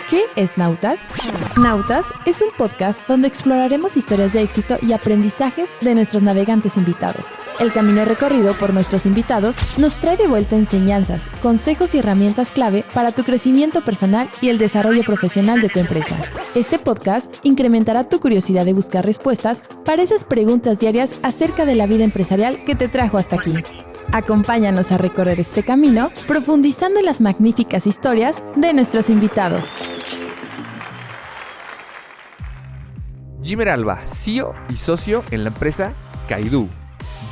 ¿Qué es Nautas? Nautas es un podcast donde exploraremos historias de éxito y aprendizajes de nuestros navegantes invitados. El camino recorrido por nuestros invitados nos trae de vuelta enseñanzas, consejos y herramientas clave para tu crecimiento personal y el desarrollo profesional de tu empresa. Este podcast incrementará tu curiosidad de buscar respuestas para esas preguntas diarias acerca de la vida empresarial que te trajo hasta aquí. Acompáñanos a recorrer este camino, profundizando en las magníficas historias de nuestros invitados. Jimmer Alba, CEO y socio en la empresa Kaidu.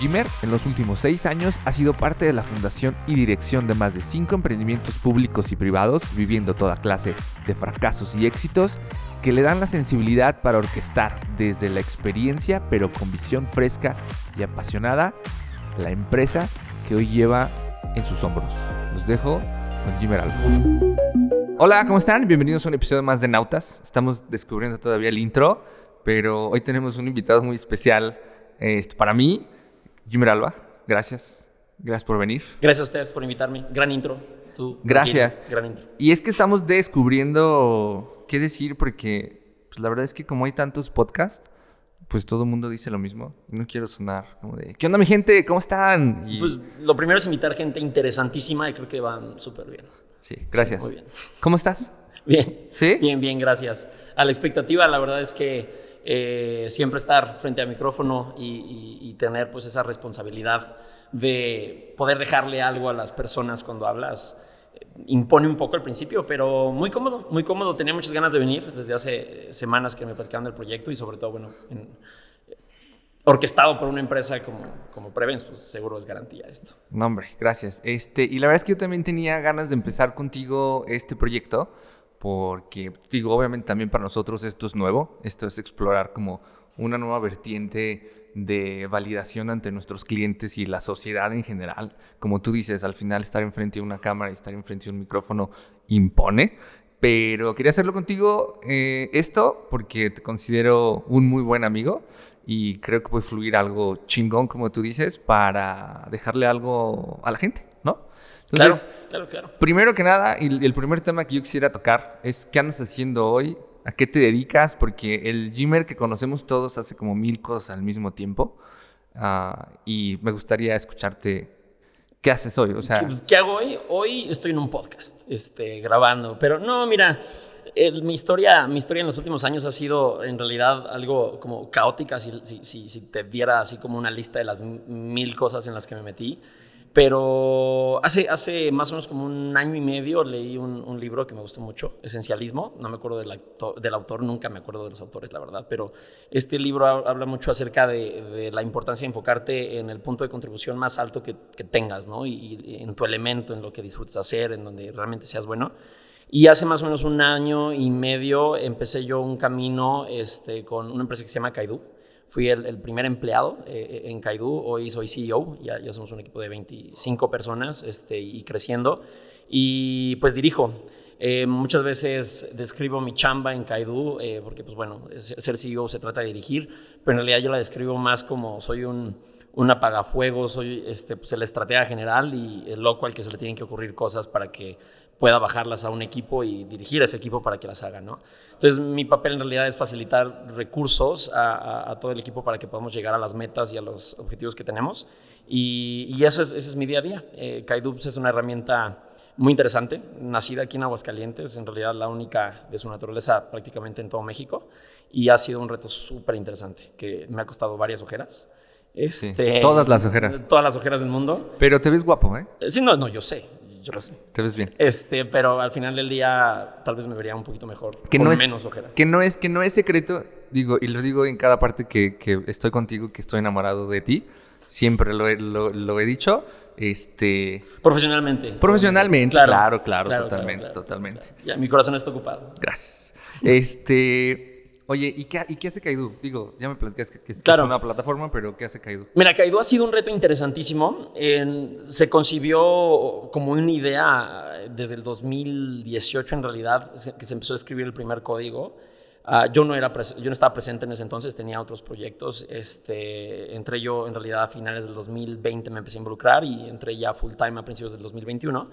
Jimmer, en los últimos 6 años, ha sido parte de la fundación y dirección de más de 5 emprendimientos públicos y privados, viviendo toda clase de fracasos y éxitos que le dan la sensibilidad para orquestar desde la experiencia, pero con visión fresca y apasionada, la empresa que hoy lleva en sus hombros. Los dejo con Jimmer Alba. Hola, ¿cómo están? Bienvenidos a un episodio más de Nautas. Estamos descubriendo todavía el intro, pero hoy tenemos un invitado muy especial para mí, Jimmer Alba. Gracias por venir. Gracias a ustedes por invitarme. Gran intro. Gracias. Gran intro. Y es que estamos descubriendo qué decir porque pues, la verdad es que como hay tantos podcasts, pues todo el mundo dice lo mismo. No quiero sonar como de ¿qué onda mi gente? ¿Cómo están? Pues lo primero es invitar gente interesantísima y creo que van súper bien. Sí, gracias. Sí, muy bien. ¿Cómo estás? Bien. ¿Sí? Bien, gracias. A la expectativa, la verdad es que siempre estar frente al micrófono y tener pues esa responsabilidad de poder dejarle algo a las personas cuando hablas impone un poco al principio, pero muy cómodo. Tenía muchas ganas de venir desde hace semanas que me platicaban del proyecto y sobre todo, bueno, orquestado por una empresa como Prevens, pues seguro es garantía esto. No, hombre, gracias. Y la verdad es que yo también tenía ganas de empezar contigo este proyecto porque, digo, obviamente también para nosotros esto es nuevo, esto es explorar como una nueva vertiente de validación ante nuestros clientes y la sociedad en general. Como tú dices, al final estar enfrente de una cámara y estar enfrente de un micrófono impone, pero quería hacerlo contigo esto porque te considero un muy buen amigo y creo que puede fluir algo chingón, como tú dices, para dejarle algo a la gente, ¿no? Entonces, Claro. Primero que nada, y el primer tema que yo quisiera tocar es ¿qué andas haciendo hoy? ¿A qué te dedicas? Porque el Jimmer que conocemos todos hace como 1000 cosas al mismo tiempo. Y me gustaría escucharte. ¿Qué haces hoy? O sea, ¿Qué hago hoy? Hoy estoy en un podcast grabando. Pero no, mira, mi historia en los últimos años ha sido en realidad algo como caótica. Si te diera así como una lista de las 1000 cosas en las que me metí. Pero hace más o menos como un año y medio leí un libro que me gustó mucho, Esencialismo. No me acuerdo del autor, nunca me acuerdo de los autores, la verdad. Pero este libro habla mucho acerca de la importancia de enfocarte en el punto de contribución más alto que tengas, ¿no? Y en tu elemento, en lo que disfrutes hacer, en donde realmente seas bueno. Y hace más o menos un año y medio empecé yo un camino con una empresa que se llama Kaidu. Fui el primer empleado en Kaidu, hoy soy CEO, ya somos un equipo de 25 personas y creciendo. Y pues dirijo. Muchas veces describo mi chamba en Kaidu, porque pues bueno, ser CEO se trata de dirigir, pero en realidad yo la describo más como soy un apagafuegos, soy pues el estratega general y el loco al que se le tienen que ocurrir cosas para que pueda bajarlas a un equipo y dirigir a ese equipo para que las haga, ¿no? Entonces, mi papel en realidad es facilitar recursos a todo el equipo para que podamos llegar a las metas y a los objetivos que tenemos. Y ese es mi día a día. Kaidu es una herramienta muy interesante, nacida aquí en Aguascalientes, en realidad la única de su naturaleza prácticamente en todo México. Y ha sido un reto súper interesante, que me ha costado varias ojeras. Sí, todas las ojeras. Todas las ojeras del mundo. Pero te ves guapo, ¿eh? Sí, no, yo sé. Yo lo sé. Te ves bien. Pero al final del día tal vez me vería un poquito mejor que con no es, menos ojeras. Que no es secreto, digo, y lo digo en cada parte que estoy contigo, que estoy enamorado de ti. Siempre lo he dicho. Profesionalmente. Claro, totalmente. Ya, mi corazón está ocupado. Gracias. Oye, ¿y qué hace Kaidu? Digo, ya me platicaste que es una plataforma, pero ¿qué hace Kaidu? Mira, Kaidu ha sido un reto interesantísimo. Se concibió como una idea desde el 2018, en realidad, que se empezó a escribir el primer código. Yo no estaba presente en ese entonces, tenía otros proyectos. Entré yo, en realidad, a finales del 2020 me empecé a involucrar y entré ya full time a principios del 2021.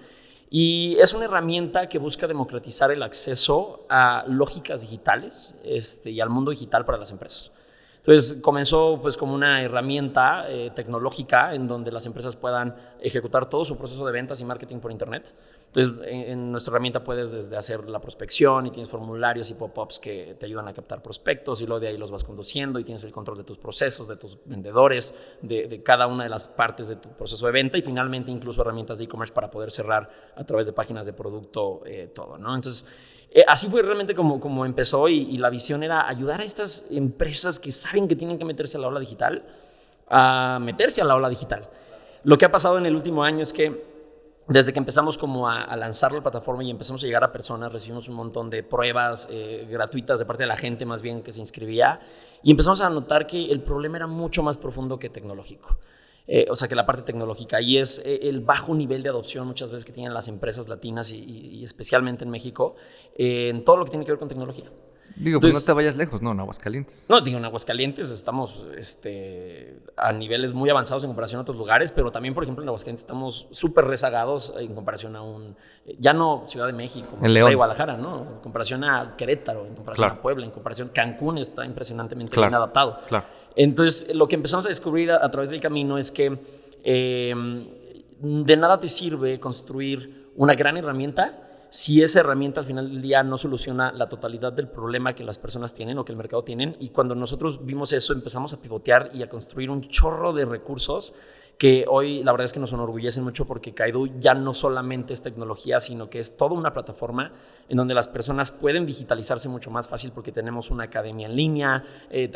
Y es una herramienta que busca democratizar el acceso a lógicas digitales y al mundo digital para las empresas. Entonces comenzó pues como una herramienta tecnológica en donde las empresas puedan ejecutar todo su proceso de ventas y marketing por internet. Entonces en nuestra herramienta puedes desde hacer la prospección y tienes formularios y pop-ups que te ayudan a captar prospectos y luego de ahí los vas conduciendo y tienes el control de tus procesos, de tus vendedores, de cada una de las partes de tu proceso de venta y finalmente incluso herramientas de e-commerce para poder cerrar a través de páginas de producto todo, ¿no? Entonces así fue realmente como empezó y la visión era ayudar a estas empresas que saben que tienen que meterse a la ola digital, a meterse a la ola digital. Lo que ha pasado en el último año es que desde que empezamos como a lanzar la plataforma y empezamos a llegar a personas, recibimos un montón de pruebas gratuitas de parte de la gente más bien que se inscribía y empezamos a notar que el problema era mucho más profundo que tecnológico. O sea, que la parte tecnológica y es el bajo nivel de adopción muchas veces que tienen las empresas latinas y especialmente en México en todo lo que tiene que ver con tecnología. Digo, Entonces, pues no te vayas lejos, ¿no? En Aguascalientes. No, digo, en Aguascalientes estamos a niveles muy avanzados en comparación a otros lugares, pero también, por ejemplo, en Aguascalientes estamos súper rezagados en comparación a ya no Ciudad de México, León, Guadalajara, ¿no? En comparación a Querétaro, en comparación claro, a Puebla, en comparación a Cancún está impresionantemente claro, bien adaptado. Claro. Entonces, lo que empezamos a descubrir a través del camino es que de nada te sirve construir una gran herramienta si esa herramienta al final del día no soluciona la totalidad del problema que las personas tienen o que el mercado tienen. Y cuando nosotros vimos eso, empezamos a pivotear y a construir un chorro de recursos que hoy la verdad es que nos enorgullecen mucho porque Kaidu ya no solamente es tecnología, sino que es toda una plataforma en donde las personas pueden digitalizarse mucho más fácil porque tenemos una academia en línea,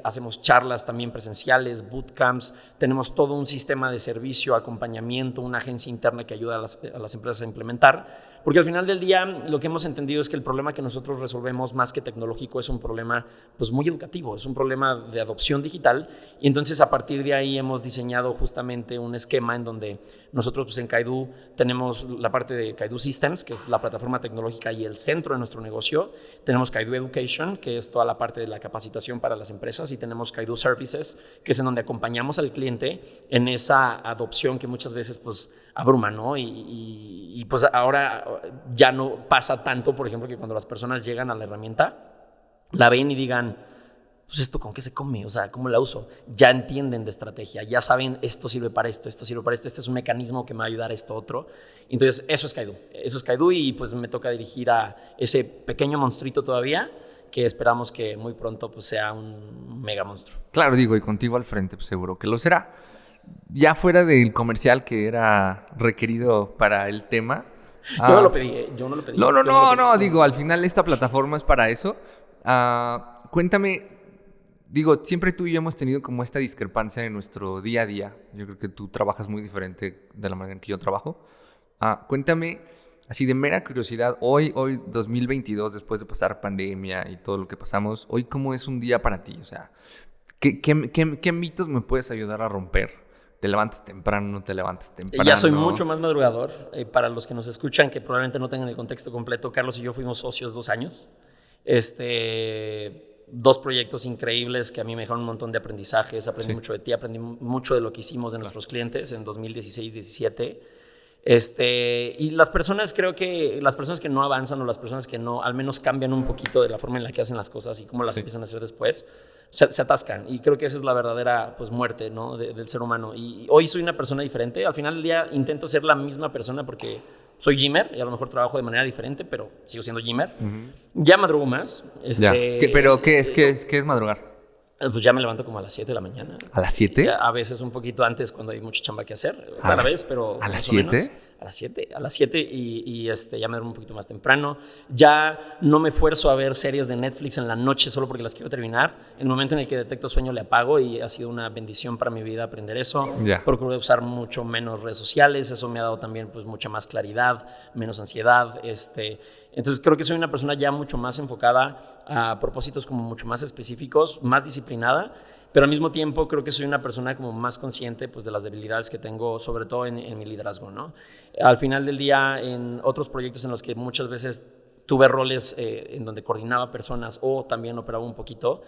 hacemos charlas también presenciales, bootcamps, tenemos todo un sistema de servicio, acompañamiento, una agencia interna que ayuda a las empresas a implementar. Porque al final del día lo que hemos entendido es que el problema que nosotros resolvemos más que tecnológico es un problema pues muy educativo, es un problema de adopción digital y entonces a partir de ahí hemos diseñado justamente un esquema en donde nosotros pues en Kaidu tenemos la parte de Kaidu Systems, que es la plataforma tecnológica y el centro de nuestro negocio, tenemos Kaidu Education, que es toda la parte de la capacitación para las empresas y tenemos Kaidu Services, que es en donde acompañamos al cliente en esa adopción que muchas veces pues abruma, ¿no? Y pues ahora ya no pasa tanto, por ejemplo, que cuando las personas llegan a la herramienta, la ven y digan, pues esto con qué se come, o sea, ¿cómo la uso? Ya entienden de estrategia, ya saben esto sirve para esto sirve para esto, este es un mecanismo que me va a ayudar a esto otro. Entonces eso es Kaidu y pues me toca dirigir a ese pequeño monstruito todavía que esperamos que muy pronto pues sea un mega monstruo. Claro, digo, y contigo al frente pues seguro que lo será. Ya fuera del comercial que era requerido para el tema. Yo no lo pedí, yo no lo pedí. No, digo, al final esta plataforma es para eso. Cuéntame, digo, siempre tú y yo hemos tenido como esta discrepancia en nuestro día a día. Yo creo que tú trabajas muy diferente de la manera en que yo trabajo. Cuéntame, así de mera curiosidad, hoy 2022, después de pasar pandemia y todo lo que pasamos, hoy ¿cómo es un día para ti? O sea, ¿qué mitos me puedes ayudar a romper? ¿Te levantas temprano, no te levantas temprano? Ya soy mucho más madrugador. Para los que nos escuchan, que probablemente no tengan el contexto completo, Carlos y yo fuimos socios 2 años. 2 proyectos increíbles que a mí me dejaron un montón de aprendizajes. Aprendí mucho de ti, aprendí mucho de lo que hicimos de nuestros clientes en 2016-17. Y las personas, creo que las personas que no avanzan o las personas que no, al menos cambian un poquito de la forma en la que hacen las cosas y cómo las empiezan a hacer después, se atascan. Y creo que esa es la verdadera pues, muerte, ¿no? del ser humano. Y hoy soy una persona diferente. Al final del día intento ser la misma persona porque soy Jimmer y a lo mejor trabajo de manera diferente, pero sigo siendo Jimmer. Ya madrugo más. ¿Pero qué es madrugar? Pues ya me levanto como a las 7 de la mañana. ¿A las 7? A veces un poquito antes cuando hay mucha chamba que hacer. Cada vez, pero ¿A las 7? A las 7 y ya me duermo un poquito más temprano. Ya no me esfuerzo a ver series de Netflix en la noche solo porque las quiero terminar. En el momento en el que detecto sueño le apago y ha sido una bendición para mi vida aprender eso. Procuro usar mucho menos redes sociales. Eso me ha dado también pues mucha más claridad, menos ansiedad. Entonces creo que soy una persona ya mucho más enfocada a propósitos como mucho más específicos, más disciplinada, pero al mismo tiempo creo que soy una persona como más consciente pues, de las debilidades que tengo, sobre todo en mi liderazgo, ¿no? Al final del día, en otros proyectos en los que muchas veces tuve roles en donde coordinaba personas o también operaba un poquito,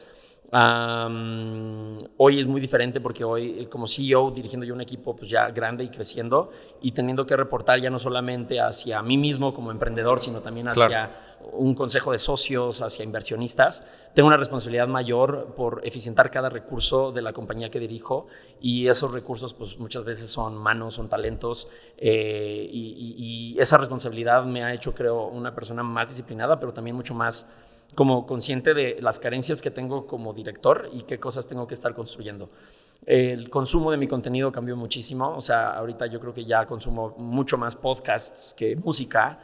Hoy es muy diferente porque hoy como CEO dirigiendo yo un equipo pues ya grande y creciendo y teniendo que reportar ya no solamente hacia mí mismo como emprendedor, sino también hacia un consejo de socios, hacia inversionistas, tengo una responsabilidad mayor por eficientar cada recurso de la compañía que dirijo y esos recursos pues muchas veces son manos, son talentos y esa responsabilidad me ha hecho creo una persona más disciplinada pero también mucho más como consciente de las carencias que tengo como director y qué cosas tengo que estar construyendo. El consumo de mi contenido cambió muchísimo, o sea, ahorita yo creo que ya consumo mucho más podcasts que música.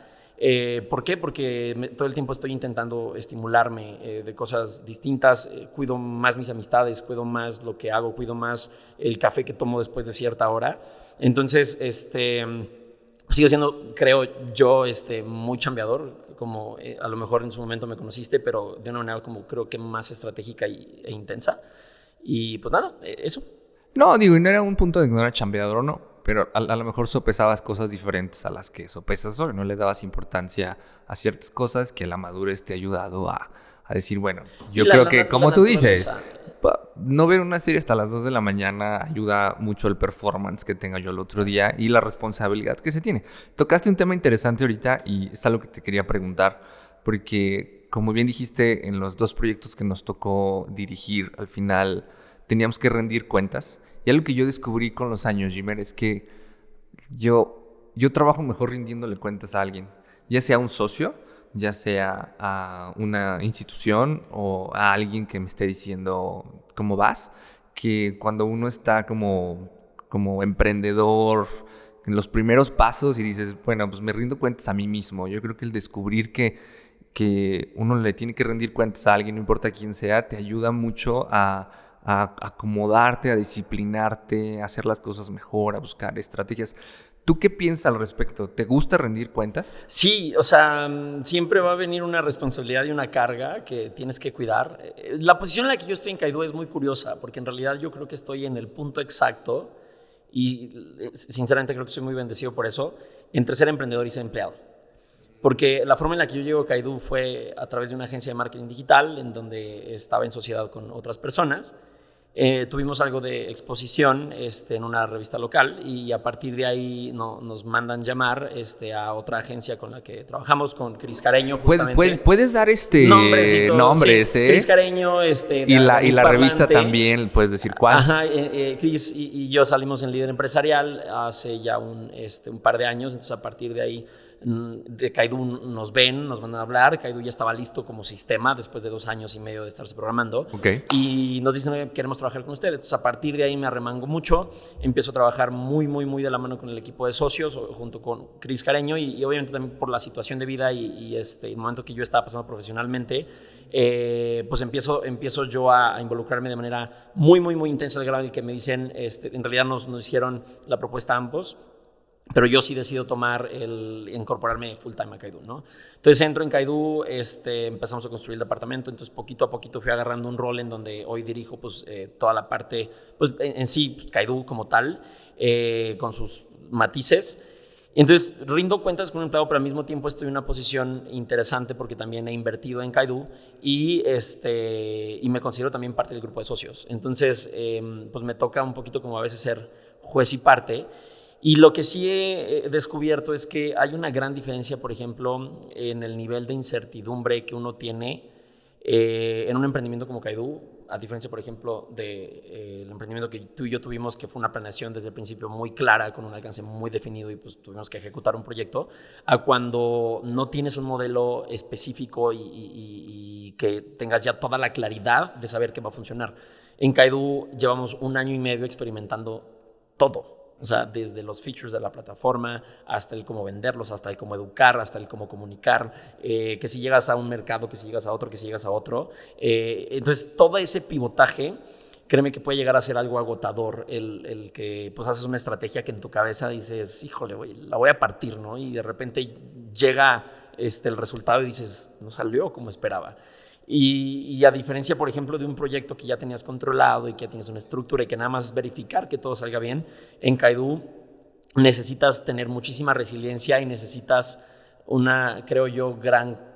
¿Por qué? Porque todo el tiempo estoy intentando estimularme de cosas distintas, cuido más mis amistades, cuido más lo que hago, cuido más el café que tomo después de cierta hora. Entonces, sigo siendo, creo yo, muy chambeador, como a lo mejor en su momento me conociste, pero de una manera como creo que más estratégica e intensa. Y pues nada, eso. No, digo, y no era un punto de que no era chambeador o no, pero a lo mejor sopesabas cosas diferentes a las que sopesas hoy, no le dabas importancia a ciertas cosas que la madurez te ha ayudado a decir, bueno, yo creo que como tú dices, no ver una serie hasta las 2 de la mañana ayuda mucho el performance que tenga yo el otro día y la responsabilidad que se tiene. Tocaste un tema interesante ahorita y es algo que te quería preguntar, porque como bien dijiste, en los 2 proyectos que nos tocó dirigir, al final teníamos que rendir cuentas. Y algo que yo descubrí con los años, Jimmer, es que yo trabajo mejor rindiéndole cuentas a alguien, ya sea un socio, ya sea a una institución o a alguien que me esté diciendo cómo vas, que cuando uno está como emprendedor en los primeros pasos y dices, bueno, pues me rindo cuentas a mí mismo. Yo creo que el descubrir que uno le tiene que rendir cuentas a alguien, no importa quién sea, te ayuda mucho a acomodarte, a disciplinarte, a hacer las cosas mejor, a buscar estrategias. ¿Tú qué piensas al respecto? ¿Te gusta rendir cuentas? Sí, o sea, siempre va a venir una responsabilidad y una carga que tienes que cuidar. La posición en la que yo estoy en Kaidoo es muy curiosa, porque en realidad yo creo que estoy en el punto exacto y sinceramente creo que soy muy bendecido por eso, entre ser emprendedor y ser empleado. Porque la forma en la que yo llego a Kaidoo fue a través de una agencia de marketing digital en donde estaba en sociedad con otras personas. Tuvimos algo de exposición en una revista local y a partir de ahí nos mandan llamar a otra agencia con la que trabajamos, con Cris Careño justamente. ¿Puedes dar nombres? Sí. Cris Careño. Y la revista también, puedes decir cuál. Ajá, Cris y yo salimos en Líder Empresarial hace ya un par de años, entonces a partir de ahí de Kaidoo nos mandan a hablar. Kaidoo ya estaba listo como sistema después de 2 años y medio de estarse programando. Okay. Y nos dicen, queremos trabajar con ustedes. Entonces a partir de ahí me arremango mucho, empiezo a trabajar muy, muy, muy de la mano con el equipo de socios junto con Cris Careño y obviamente también por la situación de vida y el momento que yo estaba pasando profesionalmente, pues empiezo yo a involucrarme de manera muy, muy, muy intensa al grado en el que me dicen, en realidad nos hicieron la propuesta a ambos. Pero yo sí decido incorporarme full time a Kaidoo, ¿no? Entonces entro en Kaidoo, empezamos a construir el departamento, entonces poquito a poquito fui agarrando un rol en donde hoy dirijo pues, toda la parte, pues en sí, pues, Kaidoo como tal, con sus matices. Entonces rindo cuentas con un empleado, pero al mismo tiempo estoy en una posición interesante porque también he invertido en Kaidoo y me considero también parte del grupo de socios. Entonces, pues me toca un poquito como a veces ser juez y parte. Y lo que sí he descubierto es que hay una gran diferencia, por ejemplo, en el nivel de incertidumbre que uno tiene en un emprendimiento como Kaidoo, a diferencia, por ejemplo, del emprendimiento que tú y yo tuvimos, que fue una planeación desde el principio muy clara, con un alcance muy definido y pues tuvimos que ejecutar un proyecto, a cuando no tienes un modelo específico y que tengas ya toda la claridad de saber qué va a funcionar. En Kaidoo llevamos 1 año y medio experimentando todo. O sea, desde los features de la plataforma hasta el cómo venderlos, hasta el cómo educar, hasta el cómo comunicar, que si llegas a un mercado, que si llegas a otro, que si llegas a otro. Entonces, todo ese pivotaje, créeme que puede llegar a ser algo agotador, el que pues haces una estrategia que en tu cabeza dices, híjole, la voy a partir, ¿no? Y de repente llega el resultado y dices, no salió como esperaba. Y a diferencia, por ejemplo, de un proyecto que ya tenías controlado y que ya tienes una estructura y que nada más es verificar que todo salga bien, en Kaidoo necesitas tener muchísima resiliencia y necesitas una, creo yo, gran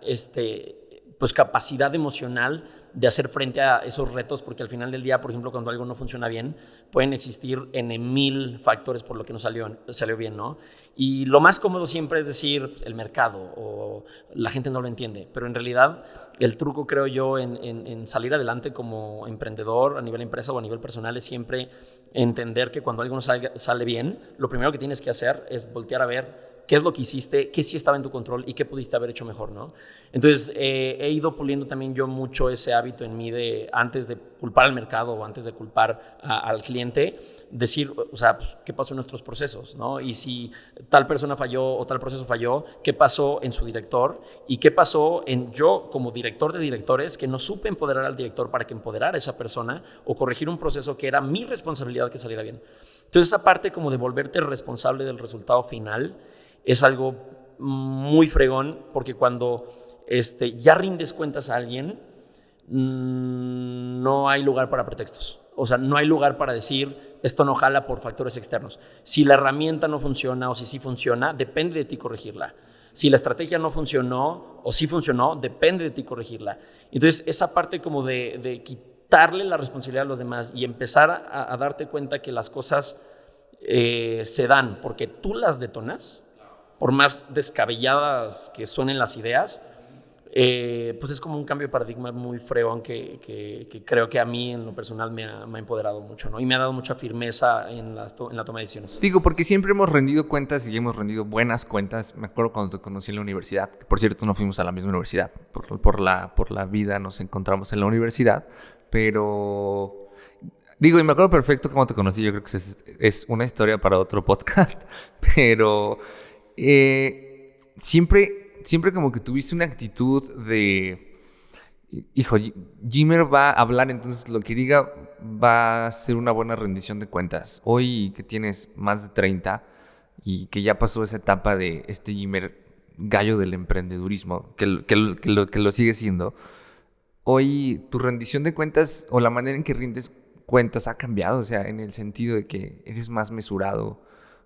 pues capacidad emocional de hacer frente a esos retos, porque al final del día, por ejemplo, cuando algo no funciona bien, pueden existir en 1000 factores por lo que no salió bien, ¿no? Y lo más cómodo siempre es decir el mercado o la gente no lo entiende, pero en realidad el truco, creo yo, en salir adelante como emprendedor a nivel empresa o a nivel personal es siempre entender que cuando algo no sale bien, lo primero que tienes que hacer es voltear a ver qué es lo que hiciste, qué sí estaba en tu control y qué pudiste haber hecho mejor, ¿no? Entonces, he ido puliendo también yo mucho ese hábito en mí de, antes de culpar al mercado o antes de culpar al cliente, decir, o sea, pues, ¿qué pasó en nuestros procesos, no? Y si tal persona falló o tal proceso falló, ¿qué pasó en su director? ¿Y qué pasó en yo como director de directores que no supe empoderar al director para que empoderara a esa persona o corregir un proceso que era mi responsabilidad que saliera bien? Entonces, esa parte como de volverte responsable del resultado final es algo muy fregón, porque cuando ya rindes cuentas a alguien, no hay lugar para pretextos. O sea, no hay lugar para decir, esto no jala por factores externos. Si la herramienta no funciona o si sí funciona, depende de ti corregirla. Si la estrategia no funcionó o sí funcionó, depende de ti corregirla. Entonces, esa parte como de quitarle la responsabilidad a los demás y empezar a darte cuenta que las cosas se dan porque tú las detonas, por más descabelladas que suenen las ideas, pues es como un cambio de paradigma muy fregón que creo que a mí en lo personal me ha empoderado mucho, ¿no? Y me ha dado mucha firmeza en la toma de decisiones. Digo, porque siempre hemos rendido cuentas y hemos rendido buenas cuentas. Me acuerdo cuando te conocí en la universidad, que por cierto no fuimos a la misma universidad, por la vida nos encontramos en la universidad, pero... Digo, y me acuerdo perfecto cómo te conocí, yo creo que es una historia para otro podcast, pero... siempre como que tuviste una actitud de, hijo, Jimmer va a hablar, entonces lo que diga va a ser una buena rendición de cuentas. Hoy que tienes más de 30 y que ya pasó esa etapa de Jimmer gallo del emprendedurismo, que lo sigue siendo, hoy tu rendición de cuentas o la manera en que rindes cuentas ha cambiado, o sea, en el sentido de que eres más mesurado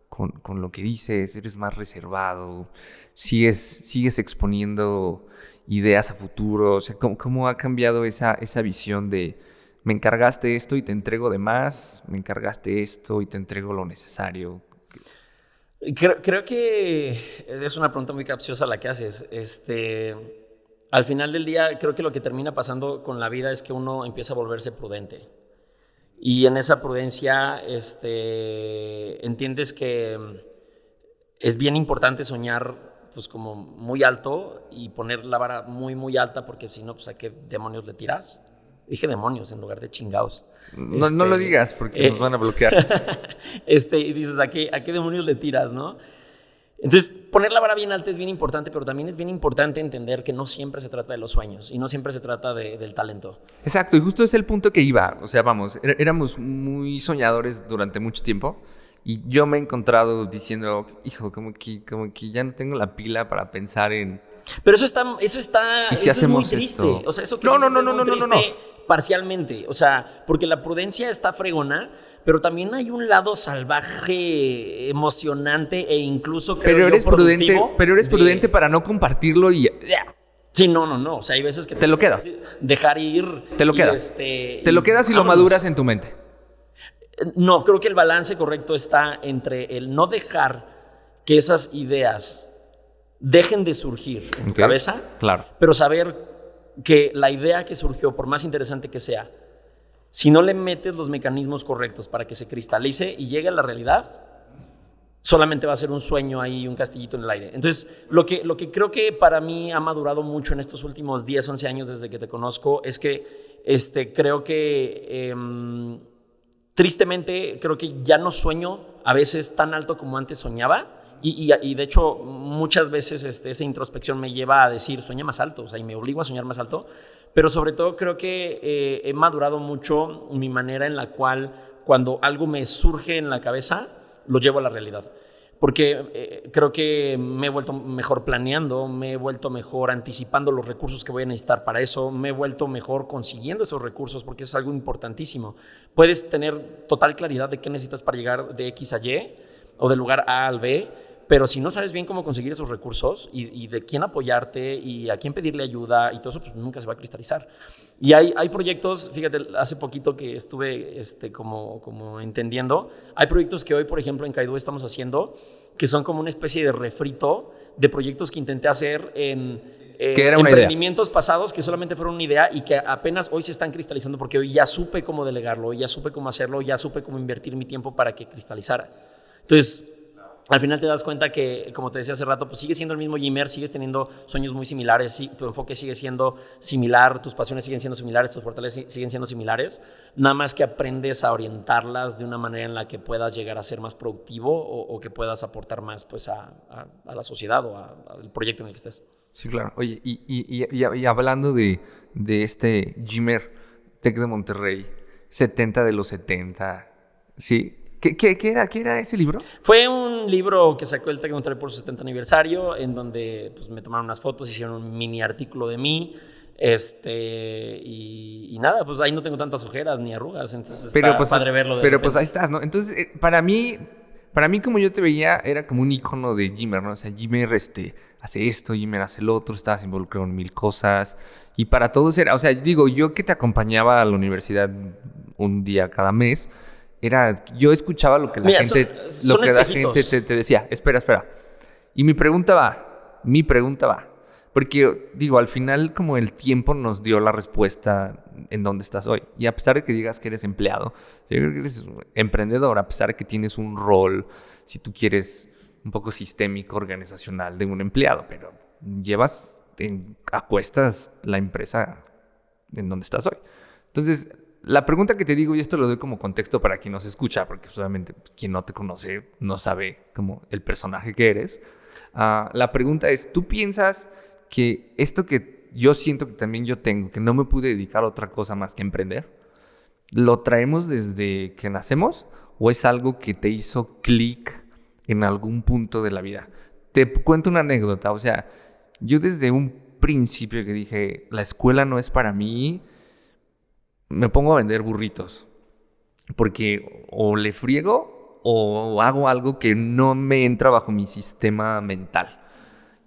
con lo que dices, eres más reservado, sigues exponiendo ideas a futuro. O sea, ¿cómo ha cambiado esa visión de me encargaste esto y te entrego de más, me encargaste esto y te entrego lo necesario? Creo que es una pregunta muy capciosa la que haces. Al final del día, creo que lo que termina pasando con la vida es que uno empieza a volverse prudente. Y en esa prudencia entiendes que es bien importante soñar pues como muy alto y poner la vara muy, muy alta, porque si no, pues ¿a qué demonios le tiras? Dije demonios en lugar de chingados. No lo digas porque nos van a bloquear. Y dices, ¿a qué demonios le tiras, no? Entonces, poner la vara bien alta es bien importante, pero también es bien importante entender que no siempre se trata de los sueños y no siempre se trata del talento. Exacto, y justo es el punto que iba. O sea, vamos, éramos muy soñadores durante mucho tiempo y yo me he encontrado diciendo, hijo, como que ya no tengo la pila para pensar en... Pero eso es muy triste. Esto? O sea, eso que no, dices es muy triste parcialmente. O sea, porque la prudencia está fregona, pero también hay un lado salvaje, emocionante e incluso pero eres prudente para no compartirlo y... Sí, no. O sea, hay veces que te lo quedas. Dejar ir. Te lo quedas. Te lo quedas y lo maduras en tu mente. No, creo que el balance correcto está entre el no dejar que esas ideas dejen de surgir en tu cabeza, claro, pero saber que la idea que surgió, por más interesante que sea, si no le metes los mecanismos correctos para que se cristalice y llegue a la realidad, solamente va a ser un sueño ahí, un castillito en el aire. Entonces, lo que creo que para mí ha madurado mucho en estos últimos 10, 11 años desde que te conozco es que creo que tristemente creo que ya no sueño a veces tan alto como antes soñaba. Y de hecho, muchas veces esta introspección me lleva a decir, sueña más alto, o sea, y me obligo a soñar más alto. Pero sobre todo creo que he madurado mucho mi manera en la cual cuando algo me surge en la cabeza, lo llevo a la realidad. Porque creo que me he vuelto mejor planeando, me he vuelto mejor anticipando los recursos que voy a necesitar para eso, me he vuelto mejor consiguiendo esos recursos, porque es algo importantísimo. Puedes tener total claridad de qué necesitas para llegar de X a Y o del lugar A al B, pero si no sabes bien cómo conseguir esos recursos y de quién apoyarte y a quién pedirle ayuda y todo eso, pues nunca se va a cristalizar. Y hay proyectos, fíjate, hace poquito que estuve como entendiendo, hay proyectos que hoy, por ejemplo, en Kaidu estamos haciendo que son como una especie de refrito de proyectos que intenté hacer en emprendimientos pasados que solamente fueron una idea y que apenas hoy se están cristalizando porque hoy ya supe cómo delegarlo, hoy ya supe cómo hacerlo, ya supe cómo invertir mi tiempo para que cristalizara. Entonces, al final te das cuenta que, como te decía hace rato, pues sigues siendo el mismo Jimmer, sigues teniendo sueños muy similares, sí, tu enfoque sigue siendo similar, tus pasiones siguen siendo similares, tus fortalezas siguen siendo similares, nada más que aprendes a orientarlas de una manera en la que puedas llegar a ser más productivo o que puedas aportar más pues, a la sociedad o al proyecto en el que estés. Sí, claro. Oye, y hablando de este Jimmer Tec de Monterrey, 70 de los 70, ¿sí? ¿Qué era ese libro? Fue un libro que sacó el Tec de Monterrey por su 70 aniversario, en donde pues, me tomaron unas fotos, hicieron un mini artículo de mí, y nada, pues ahí no tengo tantas ojeras ni arrugas, entonces está pues, padre verlo. Pero pues ahí estás, ¿no? Entonces, para mí como yo te veía, era como un icono de Jimmer, ¿no? O sea, Jimmer hace esto, Jimmer hace lo otro, estabas involucrado en 1000 cosas, y para todos era, o sea, digo, yo que te acompañaba a la universidad un día cada mes, yo escuchaba lo que la gente te decía. Espera. Y mi pregunta va. Porque, digo, al final como el tiempo nos dio la respuesta en dónde estás hoy. Y a pesar de que digas que eres empleado, yo creo que eres emprendedor, a pesar de que tienes un rol, si tú quieres, un poco sistémico, organizacional de un empleado. Pero llevas a cuestas la empresa en donde estás hoy. Entonces, la pregunta que te digo, y esto lo doy como contexto para quien nos escucha, porque solamente quien no te conoce no sabe como el personaje que eres. La pregunta es, ¿tú piensas que esto que yo siento que también yo tengo, que no me pude dedicar a otra cosa más que emprender, lo traemos desde que nacemos o es algo que te hizo clic en algún punto de la vida? Te cuento una anécdota, o sea, yo desde un principio que dije, la escuela no es para mí, me pongo a vender burritos, porque o le friego o hago algo que no me entra bajo mi sistema mental.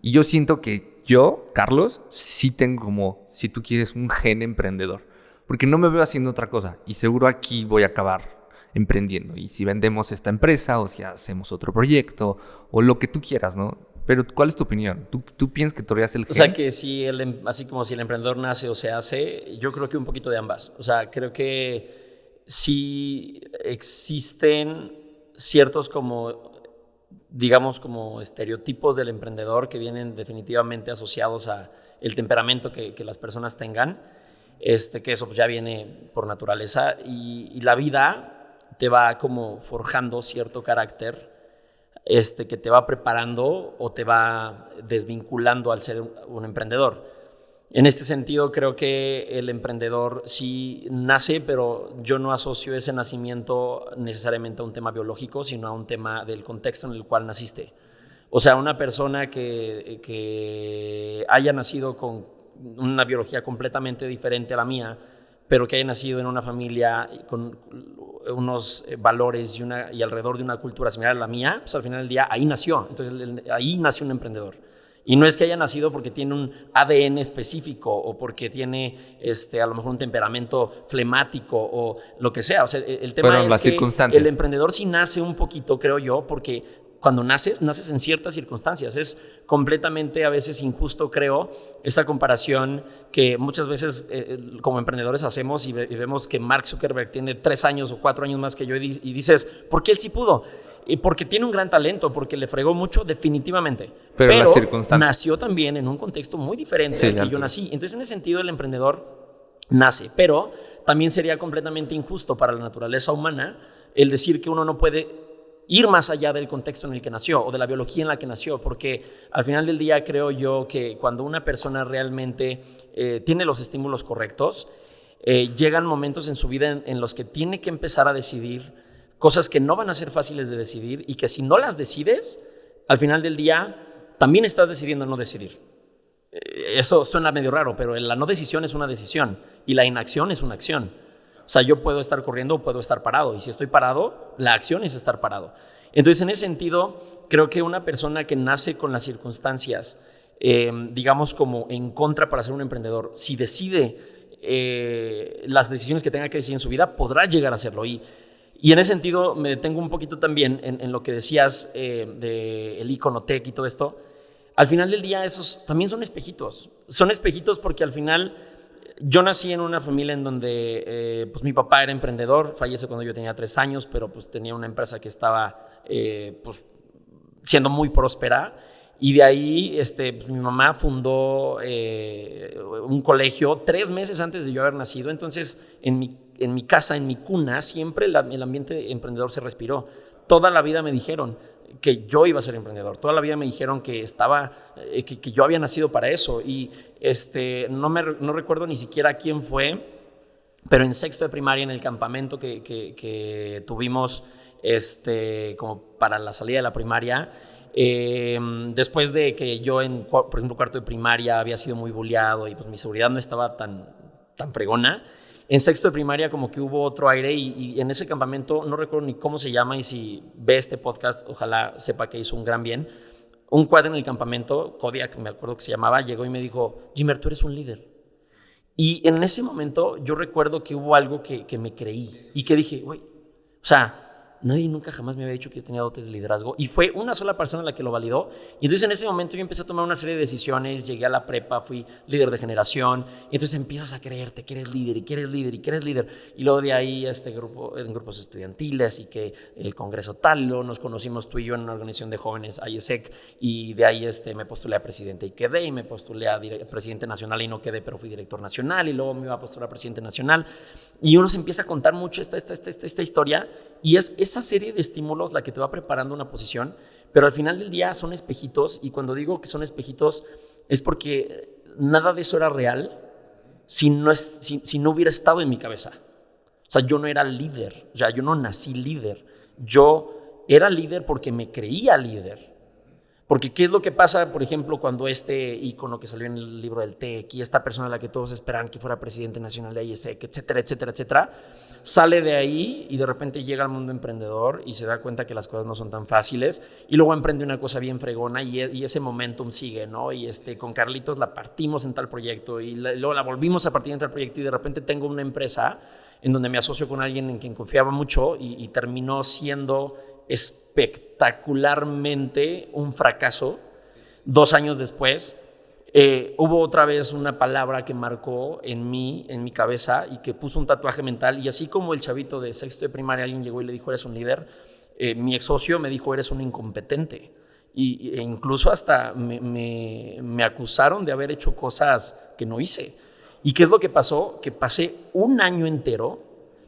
Y yo siento que yo, Carlos, sí tengo como, si tú quieres, un gen emprendedor, porque no me veo haciendo otra cosa y seguro aquí voy a acabar emprendiendo. Y si vendemos esta empresa o si hacemos otro proyecto o lo que tú quieras, ¿no? Pero ¿cuál es tu opinión? ¿Tú piensas que todavía es el gen? O sea, que si así como si el emprendedor nace o se hace, yo creo que un poquito de ambas. O sea, creo que sí existen ciertos como, digamos, como estereotipos del emprendedor que vienen definitivamente asociados a el temperamento que las personas tengan, que eso pues ya viene por naturaleza y la vida te va como forjando cierto carácter que te va preparando o te va desvinculando al ser un emprendedor. En este sentido, creo que el emprendedor sí nace, pero yo no asocio ese nacimiento necesariamente a un tema biológico, sino a un tema del contexto en el cual naciste. O sea, una persona que haya nacido con una biología completamente diferente a la mía, pero que haya nacido en una familia con unos valores y alrededor de una cultura similar a la mía, pues al final del día ahí nació. Entonces ahí nació un emprendedor. Y no es que haya nacido porque tiene un ADN específico o porque tiene a lo mejor un temperamento flemático o lo que sea. O sea, el tema es que el emprendedor sí nace un poquito, creo yo, porque cuando naces en ciertas circunstancias. Es completamente a veces injusto, creo, esa comparación que muchas veces como emprendedores hacemos y vemos que Mark Zuckerberg tiene 3 años o 4 años más que yo y dices, ¿por qué él sí pudo? Porque tiene un gran talento, porque le fregó mucho, definitivamente. Pero las circunstancias. Nació también en un contexto muy diferente al que yo nací. Entonces, en ese sentido, el emprendedor nace. Pero también sería completamente injusto para la naturaleza humana el decir que uno no puede ir más allá del contexto en el que nació o de la biología en la que nació, porque al final del día creo yo que cuando una persona realmente tiene los estímulos correctos, llegan momentos en su vida en los que tiene que empezar a decidir cosas que no van a ser fáciles de decidir y que si no las decides, al final del día también estás decidiendo no decidir. Eso suena medio raro, pero la no decisión es una decisión y la inacción es una acción. O sea, yo puedo estar corriendo o puedo estar parado. Y si estoy parado, la acción es estar parado. Entonces, en ese sentido, creo que una persona que nace con las circunstancias, digamos como en contra para ser un emprendedor, si decide las decisiones que tenga que decidir en su vida, podrá llegar a hacerlo. Y en ese sentido me detengo un poquito también en lo que decías del icono tech y todo esto. Al final del día esos también son espejitos. Son espejitos porque al final yo nací en una familia en donde pues mi papá era emprendedor, fallece cuando yo tenía 3 años, pero pues tenía una empresa que estaba pues siendo muy próspera. Y de ahí pues mi mamá fundó un colegio 3 meses antes de yo haber nacido. Entonces en mi casa, en mi cuna, siempre el ambiente emprendedor se respiró. Toda la vida me dijeron que yo iba a ser emprendedor. Toda la vida me dijeron que que yo había nacido para eso. Y no recuerdo ni siquiera quién fue, pero en sexto de primaria, en el campamento que tuvimos como para la salida de la primaria, después de que yo por ejemplo, cuarto de primaria había sido muy bulleado y pues mi seguridad no estaba tan fregona, en sexto de primaria como que hubo otro aire y en ese campamento, no recuerdo ni cómo se llama, y si ve este podcast, ojalá sepa que hizo un gran bien. Un cuate en el campamento, Kodiak, me acuerdo que se llamaba, llegó y me dijo: Jimmer, tú eres un líder. Y en ese momento yo recuerdo que hubo algo que me creí y que dije, güey, o sea, nadie nunca jamás me había dicho que yo tenía dotes de liderazgo, y fue una sola persona la que lo validó. Y entonces en ese momento yo empecé a tomar una serie de decisiones, llegué a la prepa, fui líder de generación, y entonces empiezas a creerte que eres líder y que eres líder y que eres líder. Y luego de ahí en grupos estudiantiles y que el congreso tal, luego nos conocimos tú y yo en una organización de jóvenes, IESEC, y de ahí me postulé a presidente y quedé, y me postulé a presidente nacional y no quedé, pero fui director nacional, y luego me iba a postular a presidente nacional. Y uno se empieza a contar mucho esta historia, y es esa serie de estímulos la que te va preparando una posición, pero al final del día son espejitos, y cuando digo que son espejitos es porque nada de eso era real si no hubiera estado en mi cabeza. O sea, yo no era líder, o sea, yo no nací líder, yo era líder porque me creía líder. Porque ¿qué es lo que pasa, por ejemplo, cuando este ícono que salió en el libro del TEC y esta persona a la que todos esperaban que fuera presidente nacional de IESEC, etcétera, etcétera, etcétera, sale de ahí y de repente llega al mundo emprendedor y se da cuenta que las cosas no son tan fáciles, y luego emprende una cosa bien fregona y ese momentum sigue, ¿no? Y con Carlitos la partimos en tal proyecto y luego la volvimos a partir en tal proyecto, y de repente tengo una empresa en donde me asocio con alguien en quien confiaba mucho y terminó siendo espectacularmente un fracaso. 2 años después hubo otra vez una palabra que marcó en mi cabeza y que puso un tatuaje mental, y así como el chavito de sexto de primaria alguien llegó y le dijo eres un líder, mi ex socio me dijo eres un incompetente, e incluso hasta me acusaron de haber hecho cosas que no hice. ¿Y qué es lo que pasó? Que pasé un año entero